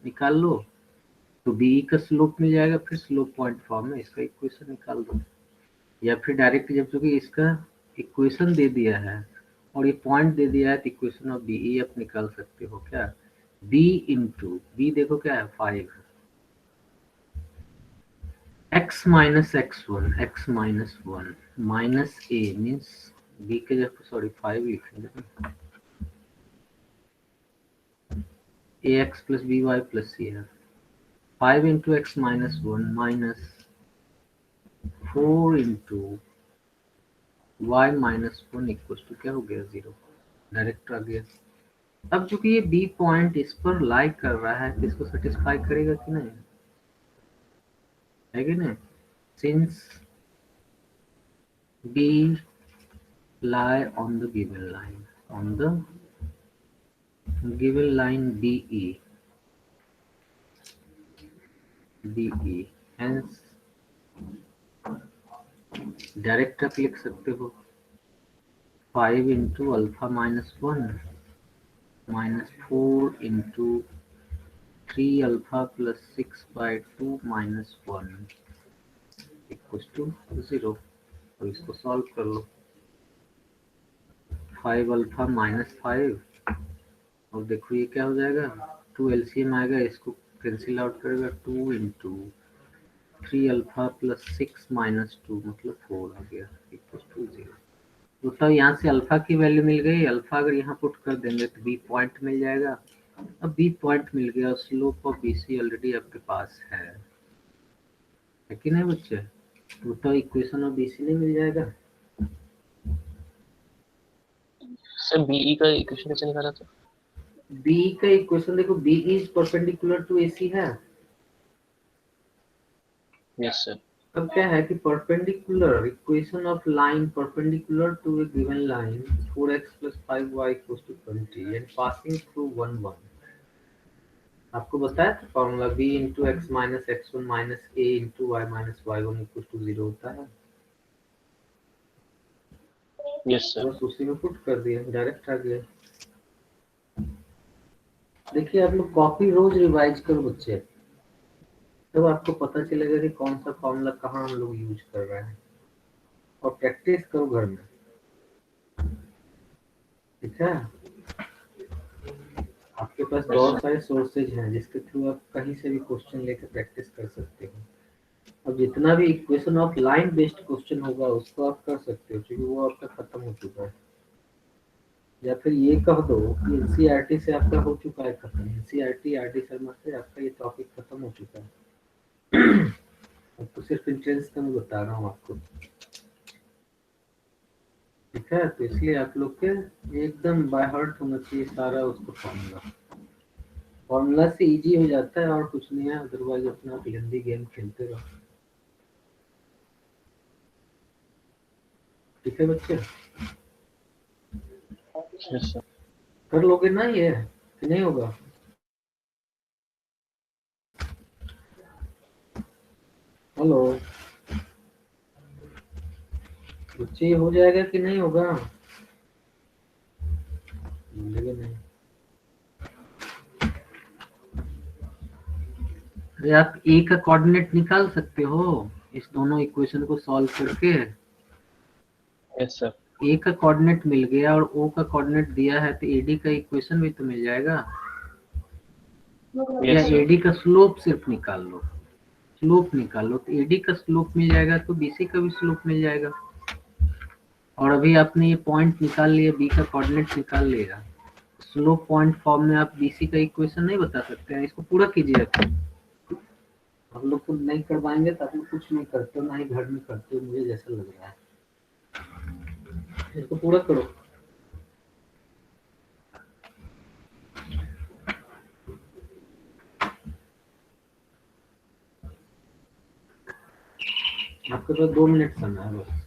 निकाल लो तो बीई का स्लोप मिल जाएगा, फिर स्लोप पॉइंट फॉर्म में इसका इक्वेशन निकाल दो, या फिर डायरेक्ट जब चूंकि इसका इक्वेशन दे दिया है और ये पॉइंट दे दिया है तो इक्वेशन ऑफ बीई आप निकाल सकते हो क्या, बी इंटू बी देखो क्या है 5 x minus x minus 1 minus a means b के जगह सॉरी 5 लिखेंगे, ax plus by plus c है 5 into x minus 1 minus 4 into y minus 1 equal to क्या हो गया 0, डायरेक्ट आ गया। अब चूंकि ये बी पॉइंट इस पर लाई कर रहा है तो इसको सेटिस्फाई करेगा कि नहीं, है कि नहीं। Since b lie on the given line, on the given line BE, hence direct आप लिख सकते हो 5 into alpha minus 1 minus 4 into 3 alpha plus 6/2 minus 1 equal to 0। तो इसको सॉल्व कर लो, 5 अल्फा माइनस 5 और देखो ये क्या हो जाएगा 2 एलसीएम आएगा, इसको कैंसिल आउट करेगा 2 इंटू 3 अल्फा प्लस 6 माइनस 2 मतलब 4 आ गया इक्वल टू 0। मतलब यहाँ से अल्फा की वैल्यू मिल गई, अल्फा अगर यहाँ पुट कर देंगे तो बी पॉइंट मिल जाएगा। अब बी पॉइंट मिल गया, स्लोप ऑफ बीसी ऑलरेडी आपके पास है कि नहीं बच्चे, तो इक्वेशन ऑफ बीसी नहीं मिल जाएगा। सर बीई का इक्वेशन कैसे निकाला था? बी का इक्वेशन देखो, B is perpendicular to AC है। Yes sir. अब क्या है कि perpendicular equation of line perpendicular to a given line 4x plus 5y equals to 20 and passing through 1 1। आपको बताया था formula b into x minus x1 minus a into Y minus y1 equal to 0 होता है। Yes sir. बस उसी में put कर दिया, डायरेक्ट आ गया। देखिए आप लोग कॉपी रोज रिवाइज करो बच्चे, तब आपको पता चलेगा कि कौन सा फॉर्मूला कहाँ हम लोग यूज कर रहे हैं, और प्रैक्टिस करो घर में, ठीक है। आपके पास बहुत सारे सोर्सेज हैं जिसके थ्रू आप कहीं से भी क्वेश्चन लेकर प्रैक्टिस कर सकते हो। अब जितना भी equation of line based question होगा उसको आप कर सकते हो क्योंकि वो आपका खत्म हो चुका है, या फिर ये कह दो कि एनसीईआरटी से आपका हो चुका है खत्म, एनसीईआरटी आरडी शर्मा से आपका ये टॉपिक खत्म हो चुका है। अब तो सिर्फ इंट्रेंस का मैं बता रहा हूँ आपको, ठीक है। तो इसलिए आप लोग के एकदम बाय हार्ट होना चाहिए सारा उसको फॉर्मूला से इजी हो जाता है और कुछ नहीं है, अदरवाइज अपना हिंदी गेम खेलते रहो, ठीक है बच्चे। Yes sir. कर लोगे ना ये कि नहीं होगा? हेलो बच्चे, हो जाएगा कि नहीं होगा? बोलेंगे नहीं। अरे आप ए का कोऑर्डिनेट निकाल सकते हो इस दोनों इक्वेशन को सॉल्व करके। Yes sir. ए का कोऑर्डिनेट मिल गया और ओ का कोऑर्डिनेट दिया है तो एडी का इक्वेशन भी तो मिल जाएगा। या यस सर। एडी का स्लोप सिर्फ निकाल लो, स्लोप निकाल लो तो एडी का स्लोप मिल जाएगा तो बीसी का भी स्लोप मिल जाएगा। और अभी आपने ये पॉइंट निकाल लिया, बी का कोऑर्डिनेट निकाल लिया, स्लोप पॉइंट फॉर्म में आप बीसी का इक्वेशन नहीं बता सकते हैं। इसको पूरा कीजिए। आप लोग खुद नहीं कर पाएंगे तो आप लोग कुछ नहीं करते हो, ना ही घर में करते हो, मुझे जैसा लग रहा है। इसको पूरा करो। आपके पास 2 मिनट समय है बस।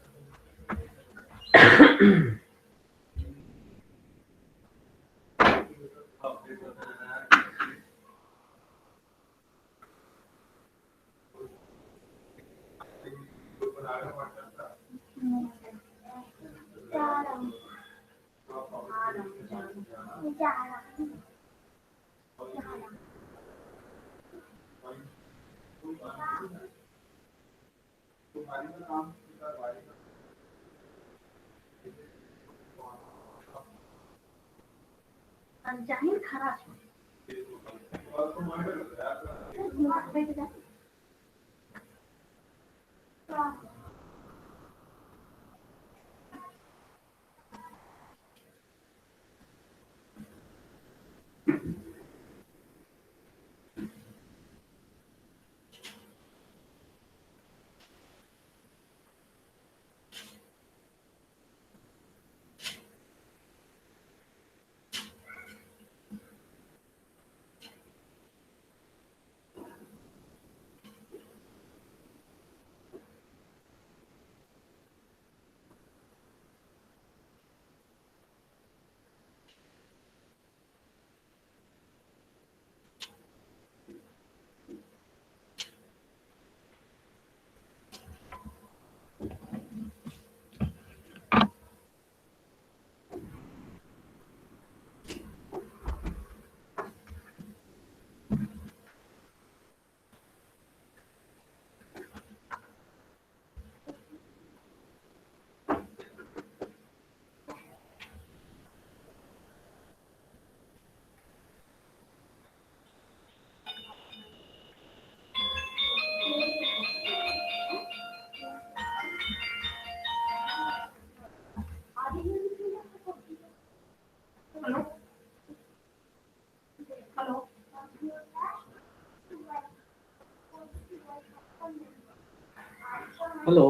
हेलो।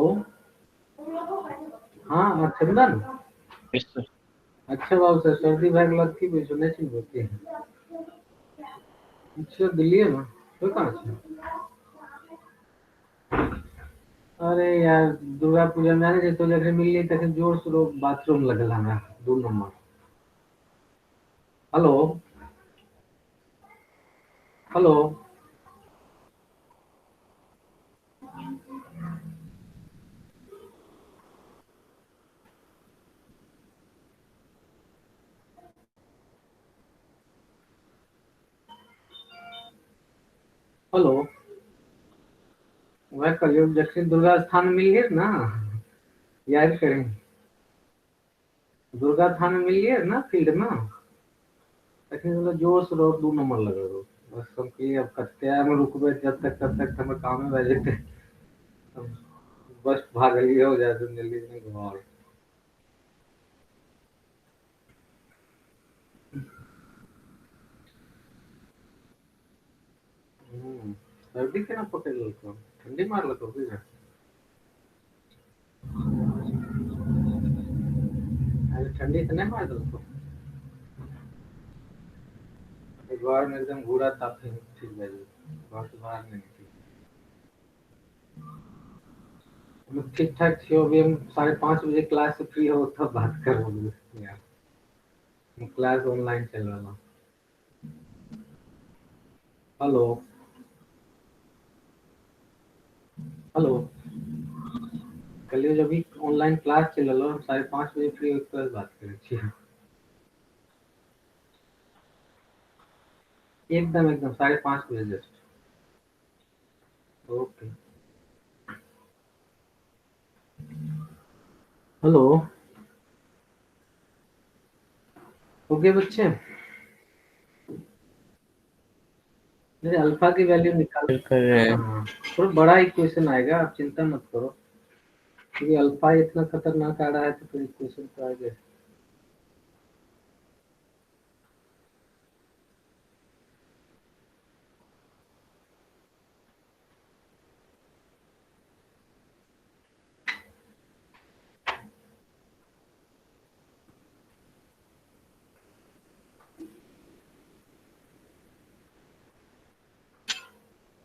हाँ चंदन। Yes sir. अच्छा बाबू सर, सर्दी भाग लगती है सुने छी होती है। अच्छा दिल्ली में तो कहाँ से? अरे यार दुर्गा पूजा में आने तो जगह मिलली तखन जोर शोर बाथरूम लगल हमें 2 नंबर। Hello hello. हेलो। वह करियो जैसे दुर्गा स्थान मिल गए ना, याद करें दुर्गा स्थान में मिल गए ना फील्ड में, तखन मतलब जोर से 2 नंबर लगे रहो। बस हम के अब कत्या में रुकबे जब तक तब तक हमें काम में बह जेते। हम बस भागलिए हो जाए जल्दी नहीं घुमाओ। सर्दी केना पकड़ लेलको, ठंडी मारलको की ना? अरे ठंडी से नहीं मार देलको? घर में एकदम घूरा ताप है, ठीक है जी। घर से बाहर नहीं निकली। हम ठीक ठाक थी, अभी हम 5:30 बजे क्लास से फ्री हो तब बात कर रहे यार। क्लास ऑनलाइन चल रहा। Hello hello. कल जब भी ऑनलाइन क्लास चल रहा हम 5:30 बजे फ्री होकर बात करें छी। एकदम एकदम 5:30 बजे जस्ट। ओके। हेलो, हो गए बच्चे? मेरे अल्फा की वैल्यू निकाल। कर रहे हैं। हाँ, थोड़ा बड़ा इक्वेशन आएगा, आप चिंता मत करो, क्योंकि अल्फा इतना खतरनाक आ रहा है तो फिर इक्वेशन तो आएगा।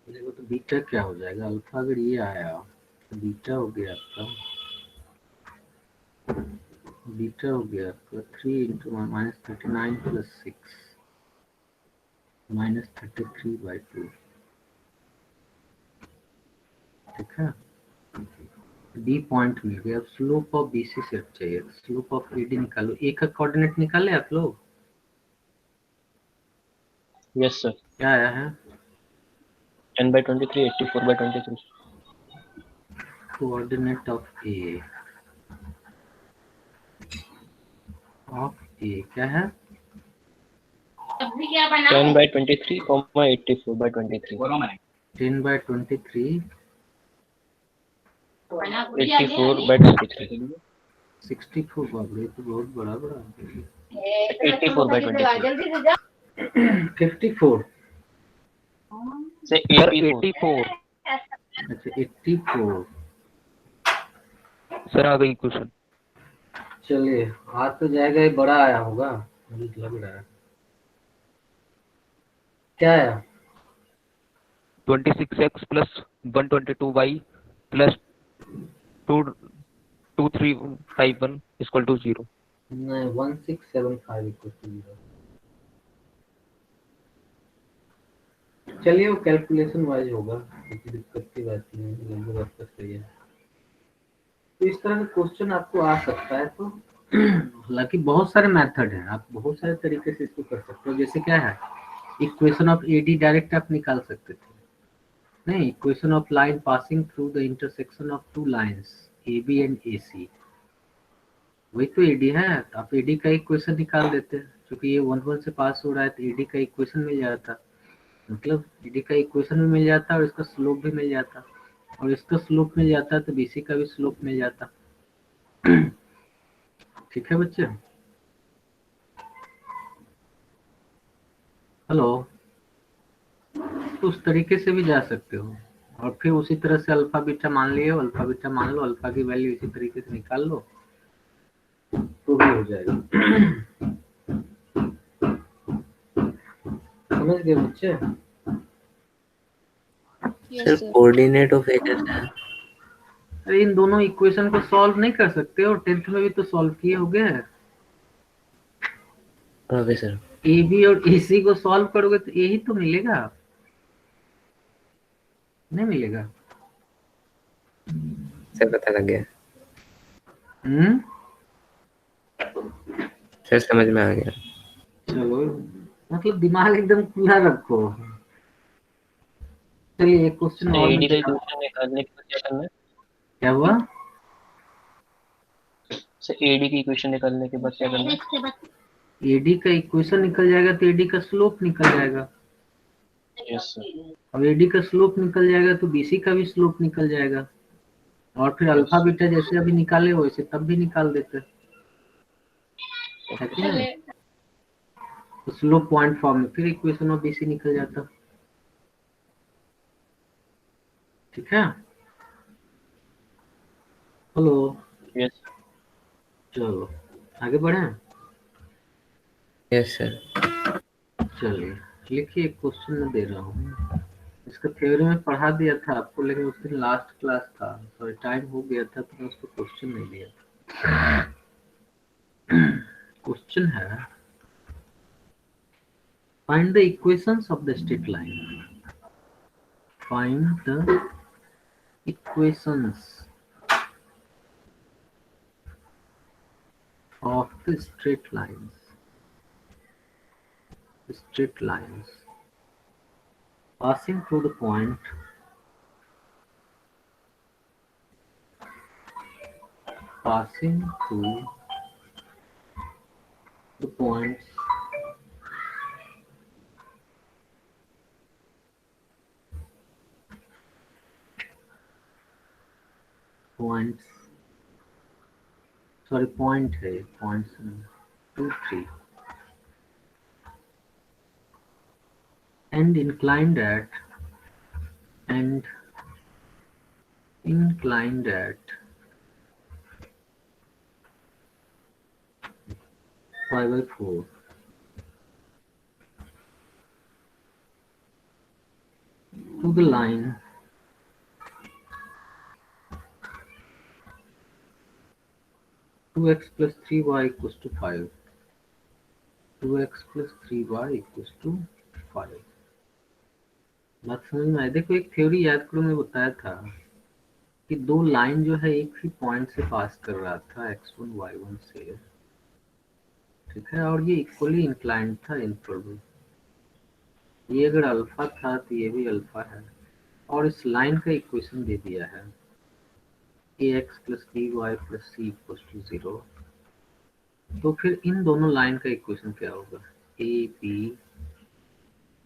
देखो तो बीटा क्या हो जाएगा, अल्फा अगर ये आया तो बीटा हो गया आपका, बीटा हो गया आपका 3 इंटू -39 प्लस 6 -33/2। ठीक है, डी पॉइंट मिल गया। अब स्लोप ऑफ बीसी सेट चाहिए, स्लोप ऑफ एडी निकालो। ए का कोऑर्डिनेट निकाले आप लोग? Yes sir. क्या आया है? 10/23 84/23। कोऑर्डिनेट ऑफ ए क्या है? 10/23, 84/23। 10/23 84/23। 64। बाप रे, तो बहुत बड़ा बड़ा। 84/23 54 से 84। अच्छा 84। सर आ गई क्वेश्चन। चलिए, आ तो जाएगा, ये बड़ा आया होगा मुझे तो लग रहा है। क्या आया? 26x plus 122y plus 2351 equal to 0। नहीं, 1675 इक्वल टू 0। चलिए, वो कैलकुलेशन वाइज होगा, कोई दिक्कत की बात नहीं है, लगभग आपका सही है। तो इस तरह का क्वेश्चन आपको आ सकता है। तो हालांकि बहुत सारे मेथड हैं, आप बहुत सारे तरीके से इसको कर सकते हो। जैसे क्या है, इक्वेशन ऑफ एडी डायरेक्ट आप निकाल सकते थे। नहीं, equation of line passing through the intersection of two lines A B and A C, वही तो एडी है। तो आप एडी का इक्वेशन निकाल देते, क्योंकि ये 1 1 से पास हो रहा है तो एडी का इक्वेशन मिल जाता, मतलब एडी का इक्वेशन भी मिल जाता और इसका स्लोप भी मिल जाता, और इसका स्लोप मिल जाता तो बीसी का भी स्लोप मिल जाता। ठीक है बच्चे? हेलो, तो उस तरीके से भी जा सकते हो, और फिर उसी तरह से अल्फा बीटा मान लियो, अल्फा बीटा मान लो, अल्फा की वैल्यू इसी तरीके से निकाल लो तो भी हो जाएगा। समझ गए बच्चे? Sir Yes, sir. Coordinate of A कैसा है? अरे इन दोनों इक्वेशन को सॉल्व नहीं कर सकते, और 10th में भी तो सॉल्व किए हो गए। Okay sir. ए बी और ए सी को सॉल्व करोगे तो यही तो मिलेगा, नहीं मिलेगा? सर पता लग गया, हम्म, सर समझ में आ गया। चलो, मतलब दिमाग एकदम खुला रखो। चलिए एक क्वेश्चन और एडी का मैं इक्वेशन निकालने के बाद क्या करना है? क्या हुआ? सर एडी की इक्वेशन निकालने के बाद क्या करना है? एडी का इक्वेशन निकल जाएगा तो एडी का स्लोप निकल जाएगा, यस सर। अब एडी का स्लोप निकल जाएगा तो बीसी का भी स्लोप निकल जाएगा, और फिर अल्फा बीटा जैसे अभी निकाले वैसे तब भी निकाल देते, है कि नहीं? तो स्लोप पॉइंट फॉर्म में फिर इक्वेशन ऑफ बीसी निकल जाता। ठीक है? Hello, yes. चलो आगे बढ़े। Yes sir. चलिए लिखिए, एक क्वेश्चन मैं दे रहा हूँ, इसका थ्योरी में पढ़ा दिया था आपको, लेकिन उस दिन लास्ट क्लास था, सॉरी टाइम हो गया था तो मैं उसको क्वेश्चन नहीं दिया था। क्वेश्चन है, find the equations of the straight line. Find the equations of the straight lines passing through the point passing through the points point है points 2 3 and inclined at pi by 4 to the line two x plus 3y equals to 5. 2x plus 3y equals to 5. बात समझ में आई? देखो एक theory याद करो, मैं बताया था कि दो लाइन जो है एक ही पॉइंट से पास कर रहा था x1 y1 से, ठीक है, और ये इक्वली इंक्लाइंड था इनफॉरवर्ड। ये अगर अल्फा था तो ये भी अल्फा है, और इस लाइन का इक्वेशन दे दिया है ax plus by plus c equals to 0। तो फिर इन दोनों लाइन का इक्वेशन क्या होगा? A B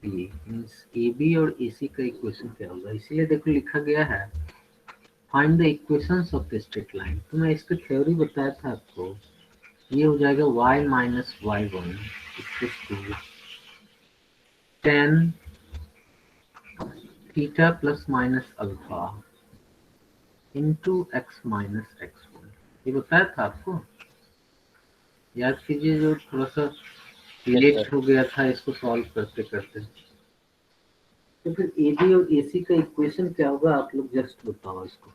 C means A B और ए सी का इक्वेशन क्या होगा? इसीलिए देखो लिखा गया है find the equations of the straight line. तो मैं इसका थ्योरी बताया था आपको, ये हो जाएगा y minus Y one equals to tan theta plus minus alpha into x minus X one. ये बताया था आपको, याद कीजिए, जो थोड़ा सा लेट हो गया था इसको सॉल्व करते करते। तो फिर ए बी और ए सी का इक्वेशन क्या होगा आप लोग जस्ट बताओ इसको।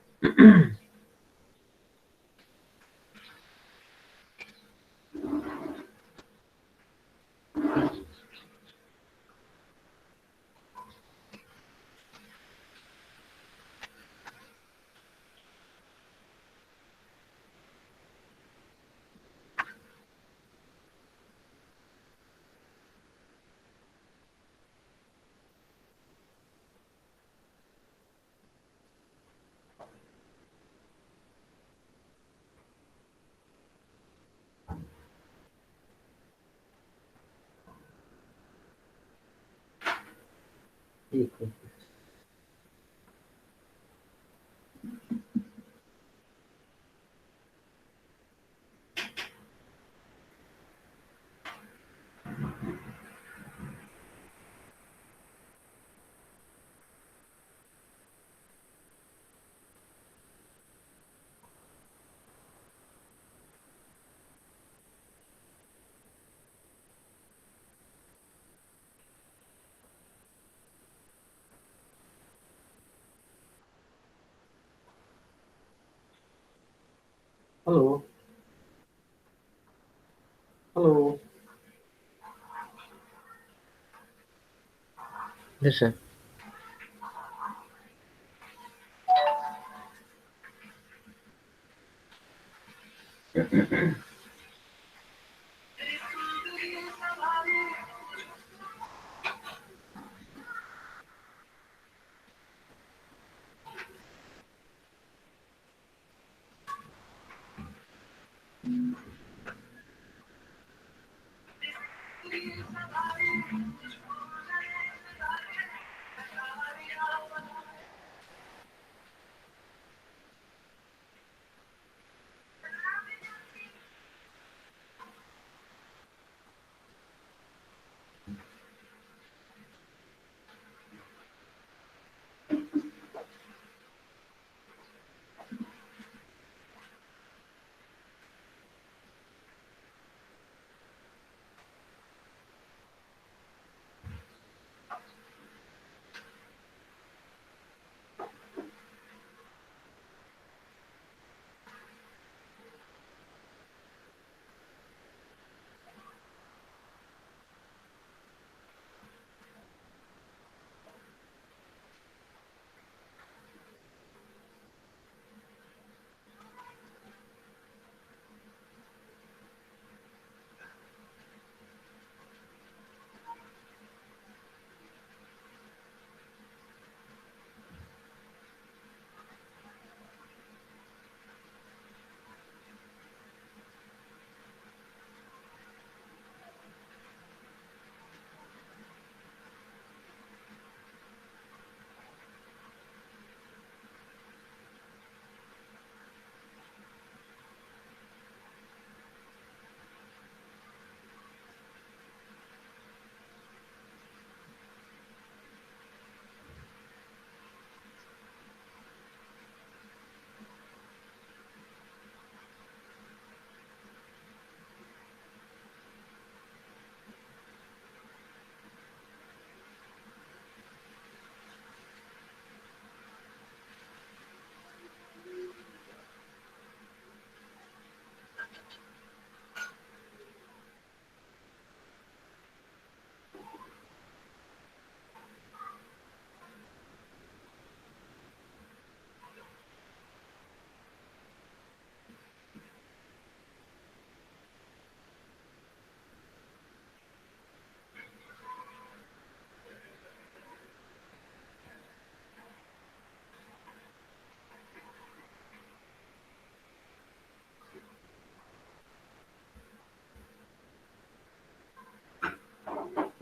ठीक है, हेलो हेलो Yes, sir.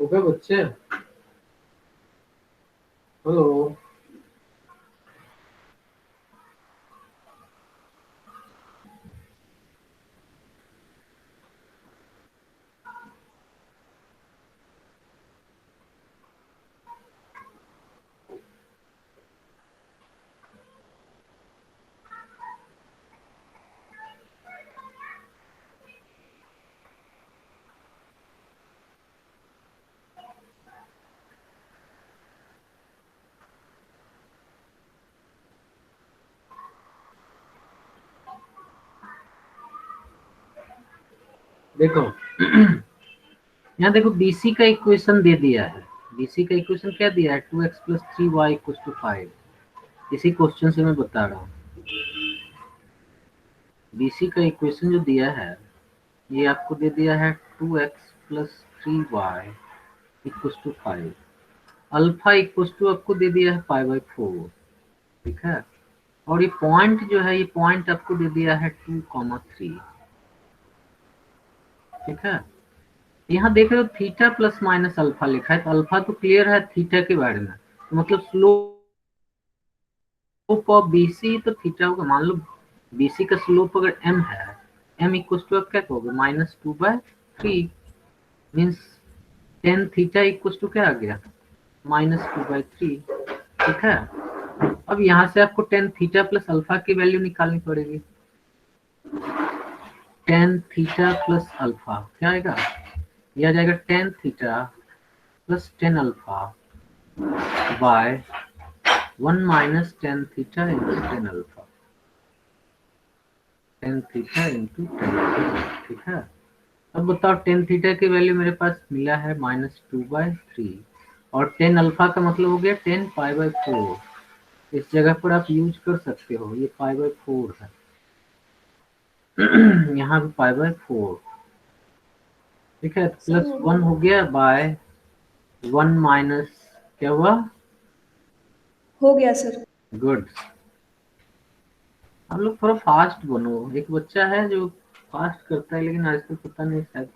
हो गए बच्चे? हेलो। देखो यहाँ देखो बीसी का इक्वेशन दे दिया है। बीसी का इक्वेशन क्या दिया है? 2x plus 3y equal to 5। इसी क्वेश्चन से मैं बता रहा हूँ। बीसी का इक्वेशन जो दिया है ये आपको दे दिया है 2x plus 3y equal to 5। Alpha equal to आपको दे दिया है पाई बाई 4। ठीक है। और ये पॉइंट जो है, ये पॉइंट आपको दे दिया है 2,3। ठीक है। यहाँ देख रहे हो थीटा प्लस माइनस अल्फा लिखा है, तो अल्फा तो क्लियर है थीटा के बारे में, तो मतलब स्लोप ऑफ बीसी तो थीटा होगा। मान लो बीसी का स्लोप अगर एम है, एम इक्वल टू आप क्या कहोगे? -2/3 means tan theta equal to क्या आ गया? -2/3। ठीक है। अब यहाँ से आपको टेन थीटा प्लस अल्फा की वैल्यू निकालनी पड़ेगी। टेन थीटा प्लस अल्फा क्या आएगा? यह आ जाएगा ten theta plus tan alpha by 1 minus tan theta into tan alpha. Tan theta into tan alpha. ठीक है। अब बताओ टेन थीटा की वैल्यू मेरे पास मिला है -2/3 और टेन अल्फा का मतलब हो गया 10 पाई बाई 4। इस जगह पर आप यूज कर सकते हो, ये पाई बाई 4 है। यहाँ पे पाई बाई 4। ठीक है। प्लस 1 हो गया बाय 1 माइनस क्या हुआ? हो गया सर। गुड। हम लोग थोड़ा फास्ट बनो। एक बच्चा है जो फास्ट करता है लेकिन आजकल पता नहीं शायद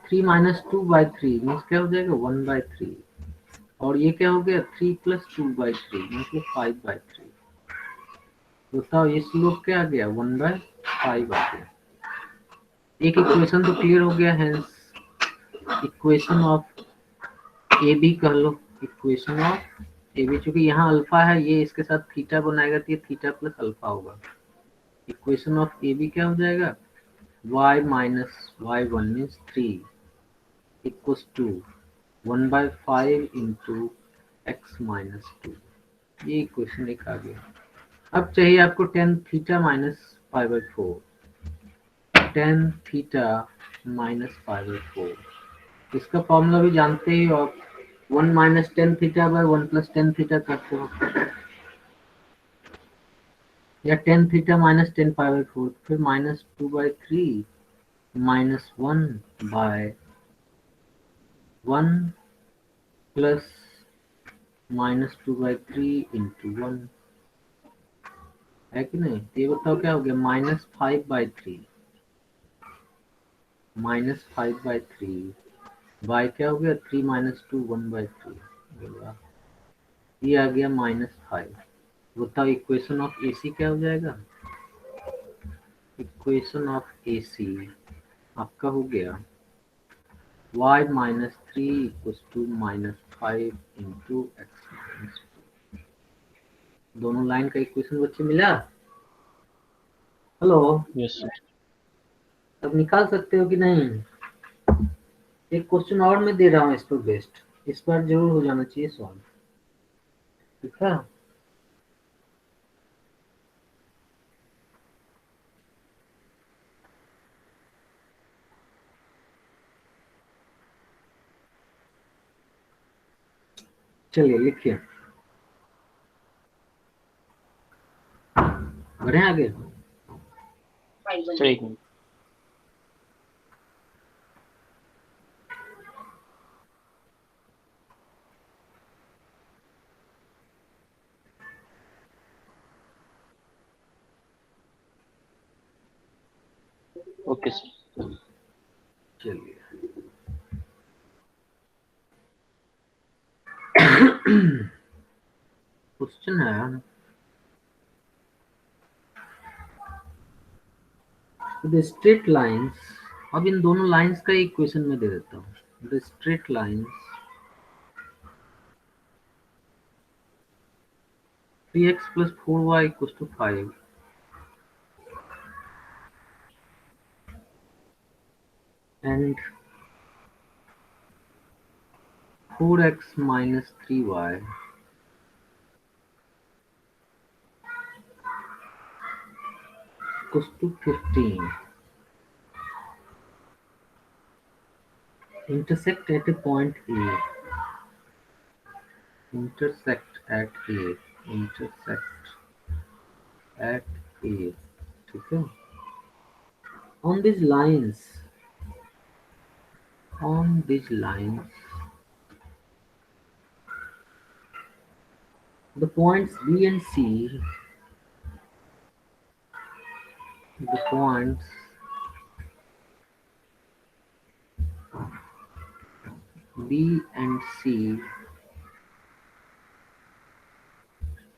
3 - 2/3 मीन्स क्या हो जाएगा? 1/3। और ये क्या हो गया? 3 + 2/3 मतलब 5/3। बताओ ये स्लोप क्या आ गया? 1/5 आ गया। एक इक्वेशन तो क्लियर हो गया है। इक्वेशन ऑफ ए बी कह लो। इक्वेशन ऑफ ए बी, चूंकि यहाँ अल्फा है, ये इसके साथ थीटा बनाएगा तो ये थीटा प्लस अल्फा होगा। इक्वेशन ऑफ ए बी क्या हो जाएगा? y minus y1 means 3 equals to 1/5 into x minus 2। ये इक्वेशन एक आ गया। अब चाहिए आपको tan theta minus pi by 4। Tan theta minus pi by 4, इसका फॉर्मूला भी जानते ही हो आप। 1 minus tan theta by 1 plus tan theta करते हो, या tan theta minus ten pi by 4, फिर -2/3 -1/1 प्लस -2/3 इंटू 1 है कि नहीं? तो ये बताओ क्या हो गया? -5/3 -5/3 बाय क्या हो गया? 3 - 2 1/3। ये आ गया -5। बताओ इक्वेशन ऑफ एसी क्या हो जाएगा? इक्वेशन ऑफ एसी आपका हो गया y -3 equals to -5 into x। दोनों लाइन का इक्वेशन बच्चे मिला? हेलो। Yes sir. अब निकाल सकते हो कि नहीं? एक क्वेश्चन और मैं दे रहा हूँ इस पर बेस्ड, इस बार जरूर हो जाना चाहिए सॉल्व। ठीक है। चलिए लिखिए, बढ़े आगे। सर एक मिनट। Okay sir. चलिए क्वेश्चन है द स्ट्रेट लाइंस, अब इन दोनों लाइंस का इक्वेशन में दे देता हूँ। The straight lines 3x plus 4y equals to 5 and 4x minus 3y equals to 15 intersect at a point A. Intersect at A. Intersect at A. ठीक है? On these lines, the points B and C, the points B and C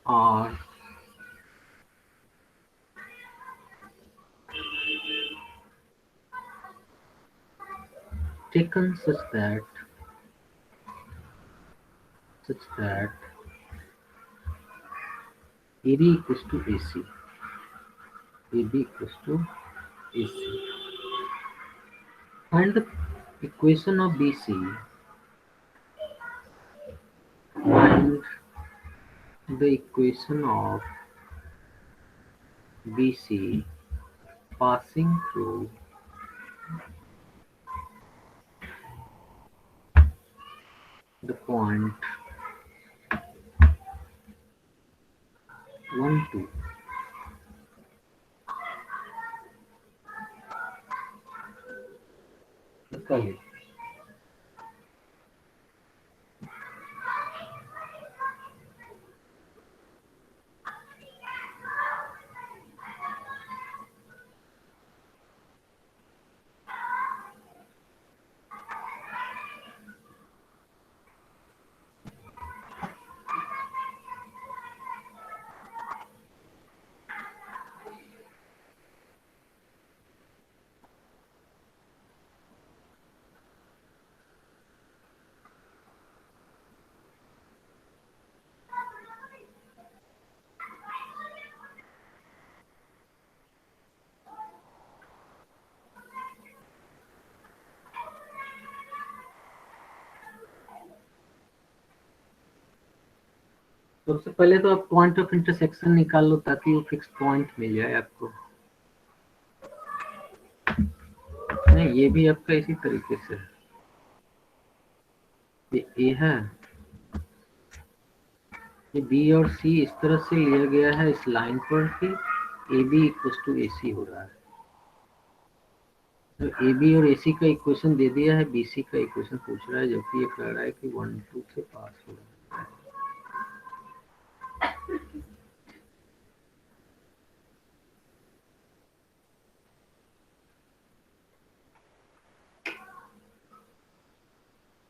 are taken such that AB equals to AC. AB equals to AC. Find the equation of BC. Find the equation of BC passing through the point 1, 2. निकालिए। सबसे पहले तो आप point of intersection निकाल लो ताकि वो fix point मिल जाए आपको। नहीं, ये भी आपका इसी तरीके से है। ये ए है, ये बी और सी इस तरह से लिया गया है इस लाइन पर कि ए बी इक्वल टू ए सी हो रहा है। तो ए बी और ए सी का इक्वेशन दे दिया है, बी सी का इक्वेशन पूछ रहा है, जबकि ये कह रहा है कि 1, 2 से पास हो रहा है।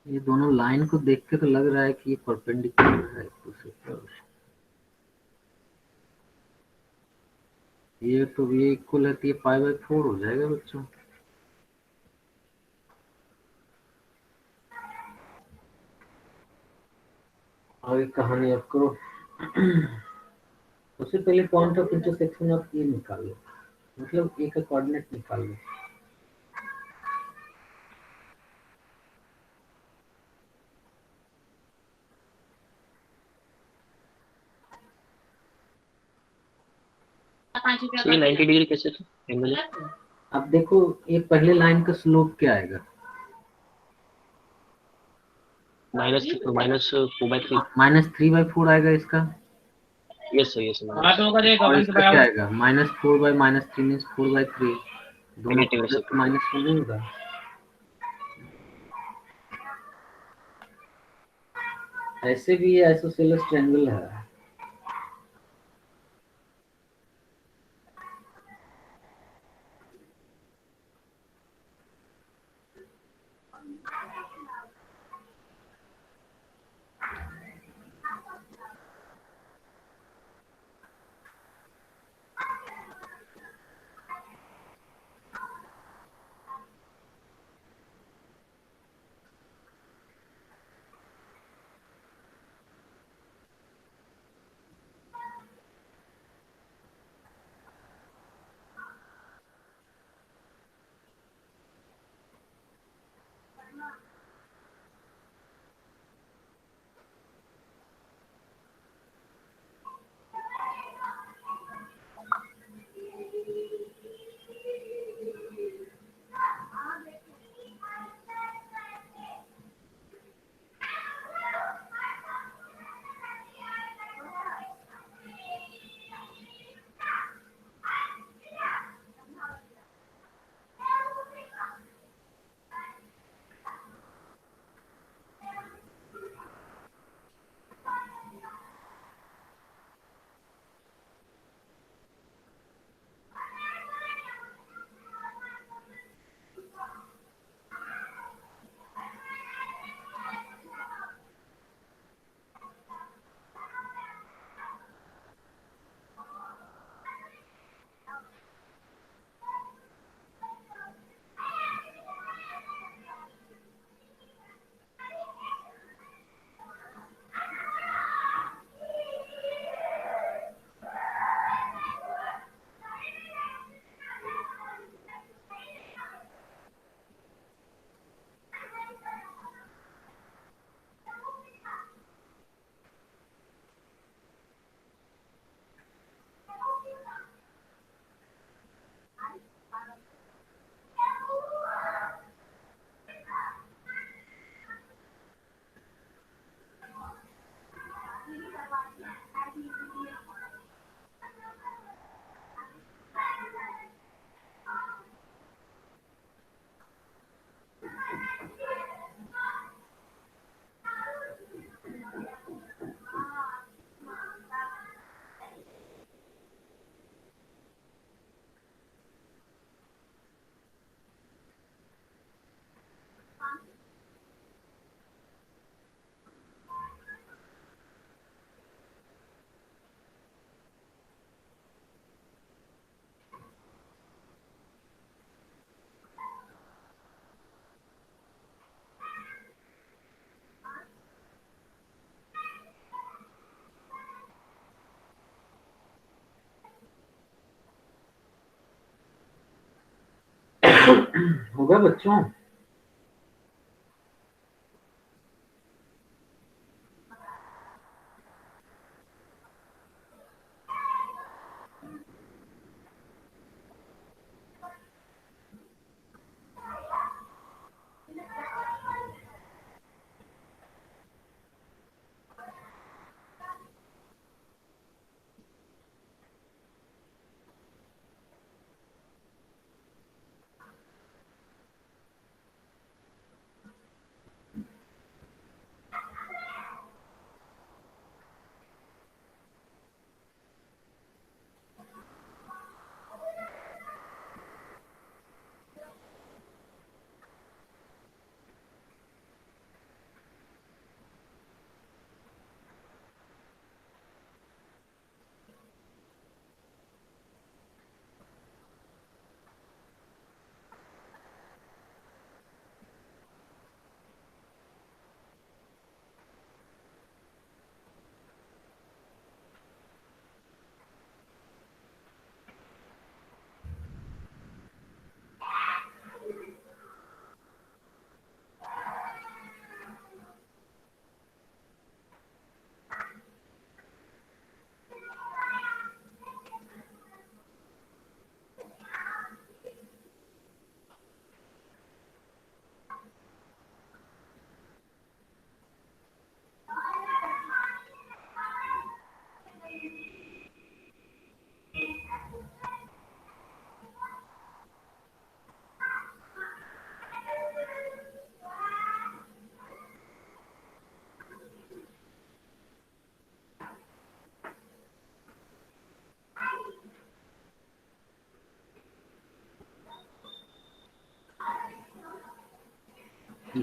ये दोनों लाइन को देख के तो लग रहा है कि ये परपेंडिकुलर है एक दूसरे पर। ये तो ये इक्वल है तो ये π/4 हो जाएगा बच्चों। आगे कहानी आप करो। सबसे पहले पॉइंट ऑफ इंटरसेक्शन आप ये निकाल लो, मतलब ए का कोऑर्डिनेट निकाल लो। तो ये 90 डिग्री कैसे था एंगल? अब देखो ये पहले लाइन का स्लोप क्या आएगा? -4/3। -3/4 आएगा इसका। Yes sir, yes sir. और इसका क्या आएगा? -4/-3 मीन्स 4/3। दोनों नेगेटिव है सर। माइनस में नहीं होगा। ऐसे भी ये आइसोसेलेस ट्रायंगल है। होगा बच्चों?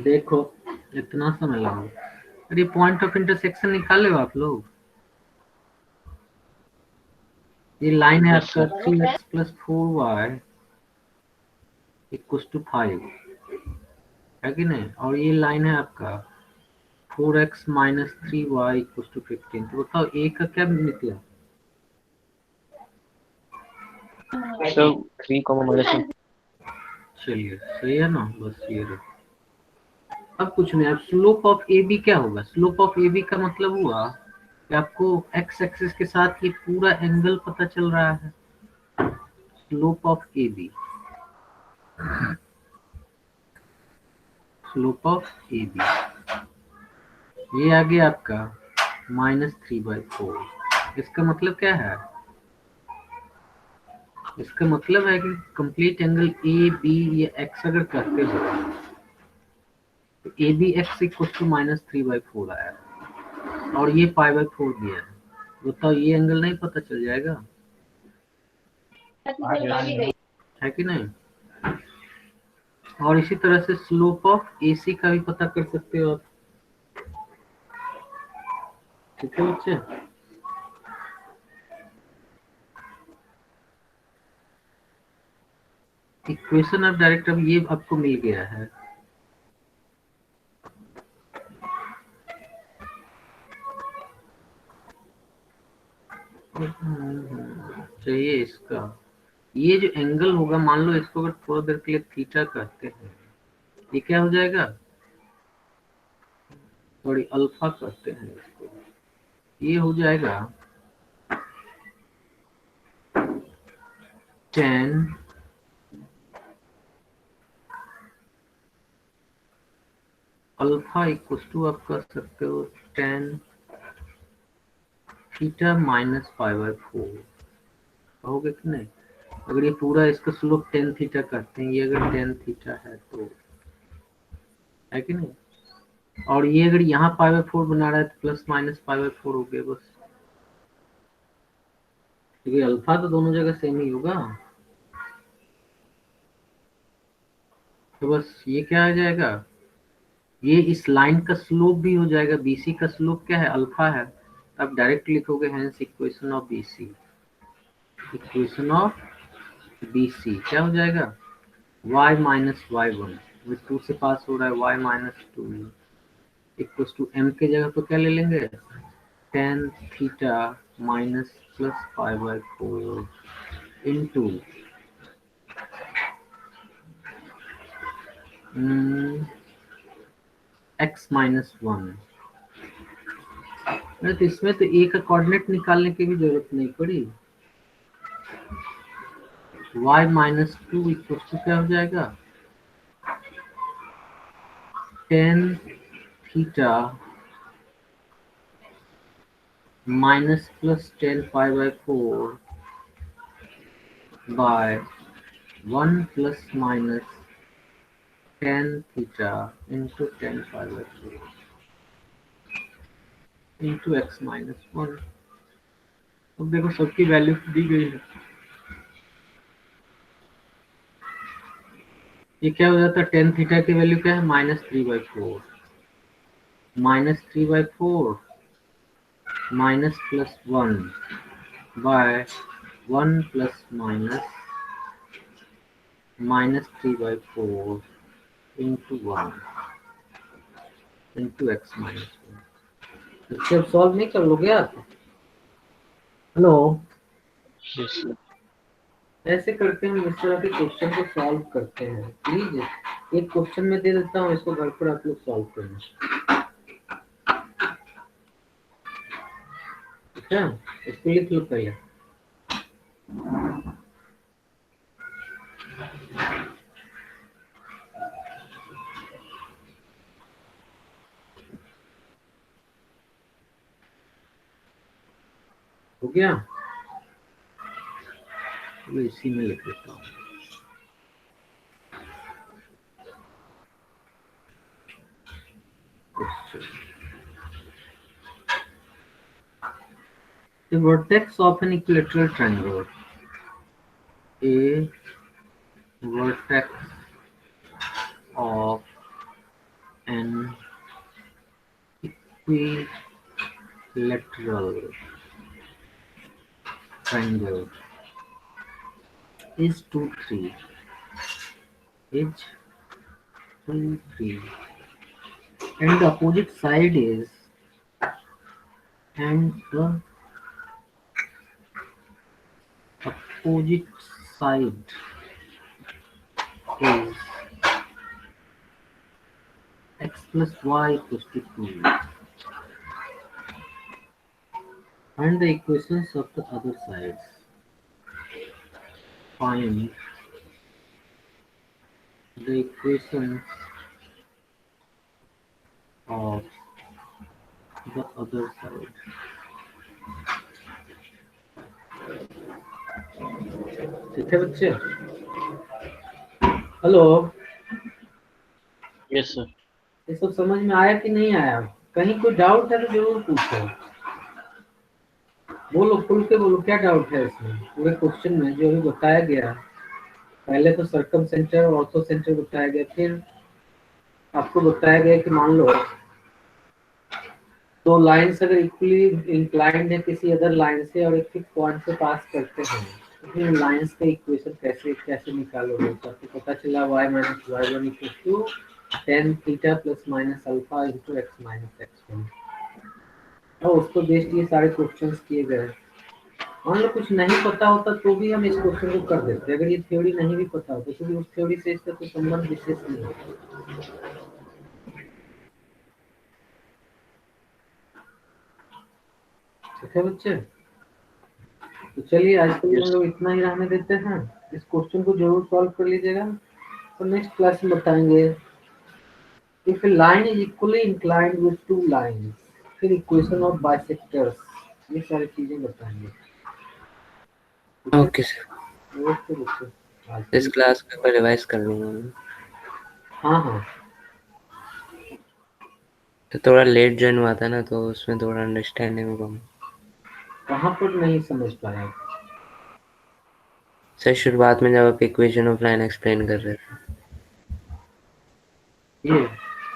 देखो इतना समय लगा। अरे पॉइंट ऑफ इंटरसेक्शन निकाले हो आप लोग? ये लाइन है Yes, आपका sir. 3x plus 4y equals to 5 है कि नहीं? और ये लाइन है आपका 4x minus 3y equals to 15। तो बताओ a का क्या निकला? So 3 comma minus 1. चलिए सही है ना, बस ये रहे। अब कुछ नहीं, अब स्लोप ऑफ ए बी क्या होगा? स्लोप ऑफ ए बी का मतलब हुआ कि आपको एक्स एक्सिस के साथ ये पूरा एंगल पता चल रहा है। Slope of A B, slope of A B ये आ गया आपका -3/4। इसका मतलब क्या है? इसका मतलब है कि कंप्लीट एंगल ए बी ये एक्स अगर करते हो तो A B x equal to -3/4 आया और ये π/4 दिया है। बताओ ये एंगल नहीं पता चल जाएगा? है कि नहीं? और इसी तरह से स्लोप ऑफ ए सी का भी पता कर सकते हो आप। ठीक है बच्चे? इक्वेशन ऑफ डायरेक्ट अब ये आपको मिल गया है। चाहिए इसका, ये जो एंगल होगा मान लो इसको अगर थोड़ा देर के लिए थीटा कहते हैं, ये क्या हो जाएगा? थोड़ी अल्फा कहते हैं इसको, ये हो जाएगा tan अल्फा इक्वल टू आप कर सकते हो tan थीटा माइनस π/4। कहोगे कि नहीं? अगर ये पूरा इसका स्लोप tan थीटा करते हैं, ये अगर tan थीटा है तो, है कि नहीं? और ये अगर यहाँ π/4 बना रहा है तो प्लस माइनस π/4 हो गया बस, क्योंकि अल्फा तो दोनों जगह सेम ही होगा। तो बस ये क्या आ जाएगा? ये इस लाइन का स्लोप भी हो जाएगा। बीसी का स्लोप क्या है? अल्फा है। आप डायरेक्ट लिखोगे hence equation of BC, equation of BC क्या हो जाएगा? y माइनस y1, 2 से पास हो रहा है, y minus 2 equal to m के जगह पर क्या ले लेंगे? tan theta minus plus π/4 into x minus 1। तो इसमें तो a का कोऑर्डिनेट निकालने की भी जरूरत नहीं पड़ी। y माइनस 2 इक्वल टू क्या हो जाएगा, tan theta minus plus tan pi by 4 by 1 plus minus tan theta into tan pi by 4 into x minus 1। अब देखो सबकी वैल्यू दी गई है। ये क्या हो जाता है, tan थीटा की वैल्यू क्या है, -3/4 -3/4 minus plus 1 by 1 plus -3/4 into 1 into x minus 1। इससे अब सॉल्व नहीं कर लोगे आप? Hello, yes sir. ऐसे करके हम इस तरह के क्वेश्चन को सॉल्व करते हैं। प्लीज एक क्वेश्चन में दे देता हूँ, इसको घर पर आप लोग सॉल्व करना, ठीक है? इसको लिख लो पहले। हो गया? तो इसी में लिख लेता हूँ। The vertex of an equilateral triangle. A vertex of an equilateral triangle is 2, 3. Is 2, 3. And the opposite side is, and the opposite side is x plus y equals to 2. Find the equations of the other sides. Find the equations of the other side. ठीक है बच्चे? Hello, yes sir. ये सब समझ में आया कि नहीं आया? कहीं कोई डाउट है तो जरूर पूछो। बोलो, खुल के बोलो, क्या डाउट है इसमें पूरे क्वेश्चन में जो अभी बताया गया। पहले तो सर्कम सेंटर और ऑर्थो सेंटर बताया गया, फिर आपको बताया गया कि मान लो दो लाइन्स अगर इक्वली इंक्लाइंड है किसी अदर लाइन से और एक फिक्स पॉइंट से पास करते हैं, तो फिर लाइन्स का इक्वेशन कैसे कैसे निकालोगे? तो आपको पता चला y minus y1 equal to tan theta plus minus alpha into x minus x1। और उसको बेस्ड ये सारे क्वेश्चंस किए गए। मान लो कुछ नहीं पता होता तो भी हम इस क्वेश्चन को कर देते, अगर ये थ्योरी नहीं भी पता होता, क्योंकि उस थ्योरी से इसका कोई संबंध विशेष नहीं होता। ठीक है बच्चे? तो चलिए आज के लिए हम लोग इतना ही रहने देते हैं। इस क्वेश्चन को जरूर सॉल्व कर लीजिएगा, तो नेक्स्ट क्लास में बताएंगे if A line is equally inclined with two lines, फिर इक्वेशन ऑफ बाइसेक्टर्स, ये सारी चीजें बताएंगे। ओके सर, ओके बच्चे, इस क्लास का रिवाइज कर लूंगा मैं। हाँ हाँ, तो थोड़ा लेट ज्वाइन हुआ था ना, तो उसमें थोड़ा अंडरस्टैंडिंग में कम। कहाँ पर नहीं समझ पाया? सर शुरुआत में जब आप इक्वेशन ऑफ लाइन एक्सप्लेन कर रहे थे, ये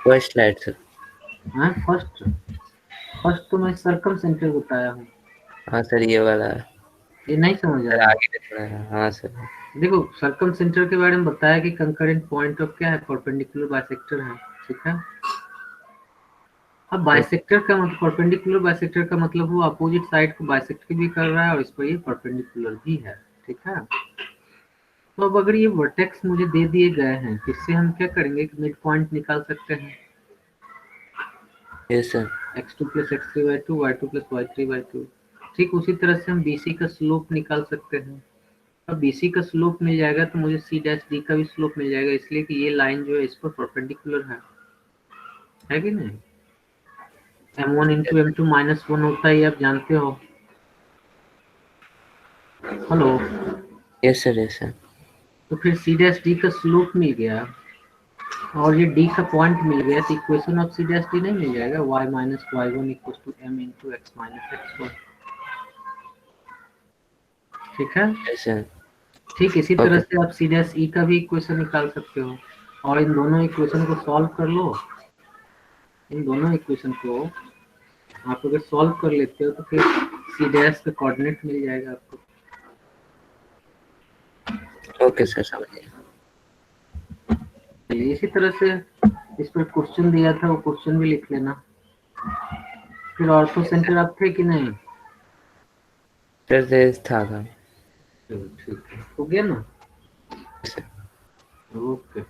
फर्स्ट स्लाइड सर। हाँ, फर्स्ट तो मैं सर्कम सेंटर बताया हूँ। हाँ सर, ये वाला ये नहीं समझ सर, आया? आगे भी थोड़ा है। हाँ सर, देखो सर्कम सेंटर के बारे में बताया कि कंकरेंट पॉइंट ऑफ क्या है, परपेंडिकुलर बाइसेक्टर है, ठीक है? अब बाइसेक्टर का मतलब, परपेंडिकुलर बाइसेक्टर का मतलब वो अपोजिट साइड को बाइसेक्ट भी कर रहा है और इस पर ये परपेंडिकुलर भी है, ठीक है? तो अब अगर ये वर्टेक्स मुझे दे दिए गए हैं तो इससे हम क्या करेंगे कि मिड पॉइंट निकाल सकते हैं। Yes sir. x2 plus x3 by 2 y2 plus y3 by 2। ठीक उसी तरह से हम BC का स्लोप निकाल सकते हैं। अब BC का स्लोप मिल जाएगा तो मुझे C डैश D का भी स्लोप मिल जाएगा, इसलिए कि ये लाइन जो है इस पर परपेंडिकुलर है कि नहीं। m1 into m2 minus 1 होता है, ये आप जानते हो। Hello. Yes sir, yes sir. तो फिर C डैश D का स्लोप मिल गया और ये D का पॉइंट मिल गया, तो equation of C dash D नहीं मिल जाएगा, y minus y1 equals to m into x minus x1। ठीक है। Yes sir. ठीक इसी तरह Okay. से आप C डैश E का भी इक्वेशन निकाल सकते हो और इन दोनों इक्वेशन को सॉल्व कर लो। इन दोनों इक्वेशन को आप अगर सॉल्व कर लेते हो तो फिर C डैश का कोऑर्डिनेट मिल जाएगा आपको। ओके सर, समझ गया। चलिए इसी तरह से इस पर क्वेश्चन दिया था, वो क्वेश्चन भी लिख लेना। फिर ऑर्थो सेंटर आप थे कि नहीं? सर था। चलो ठीक है, हो गया ना। सर। ओके।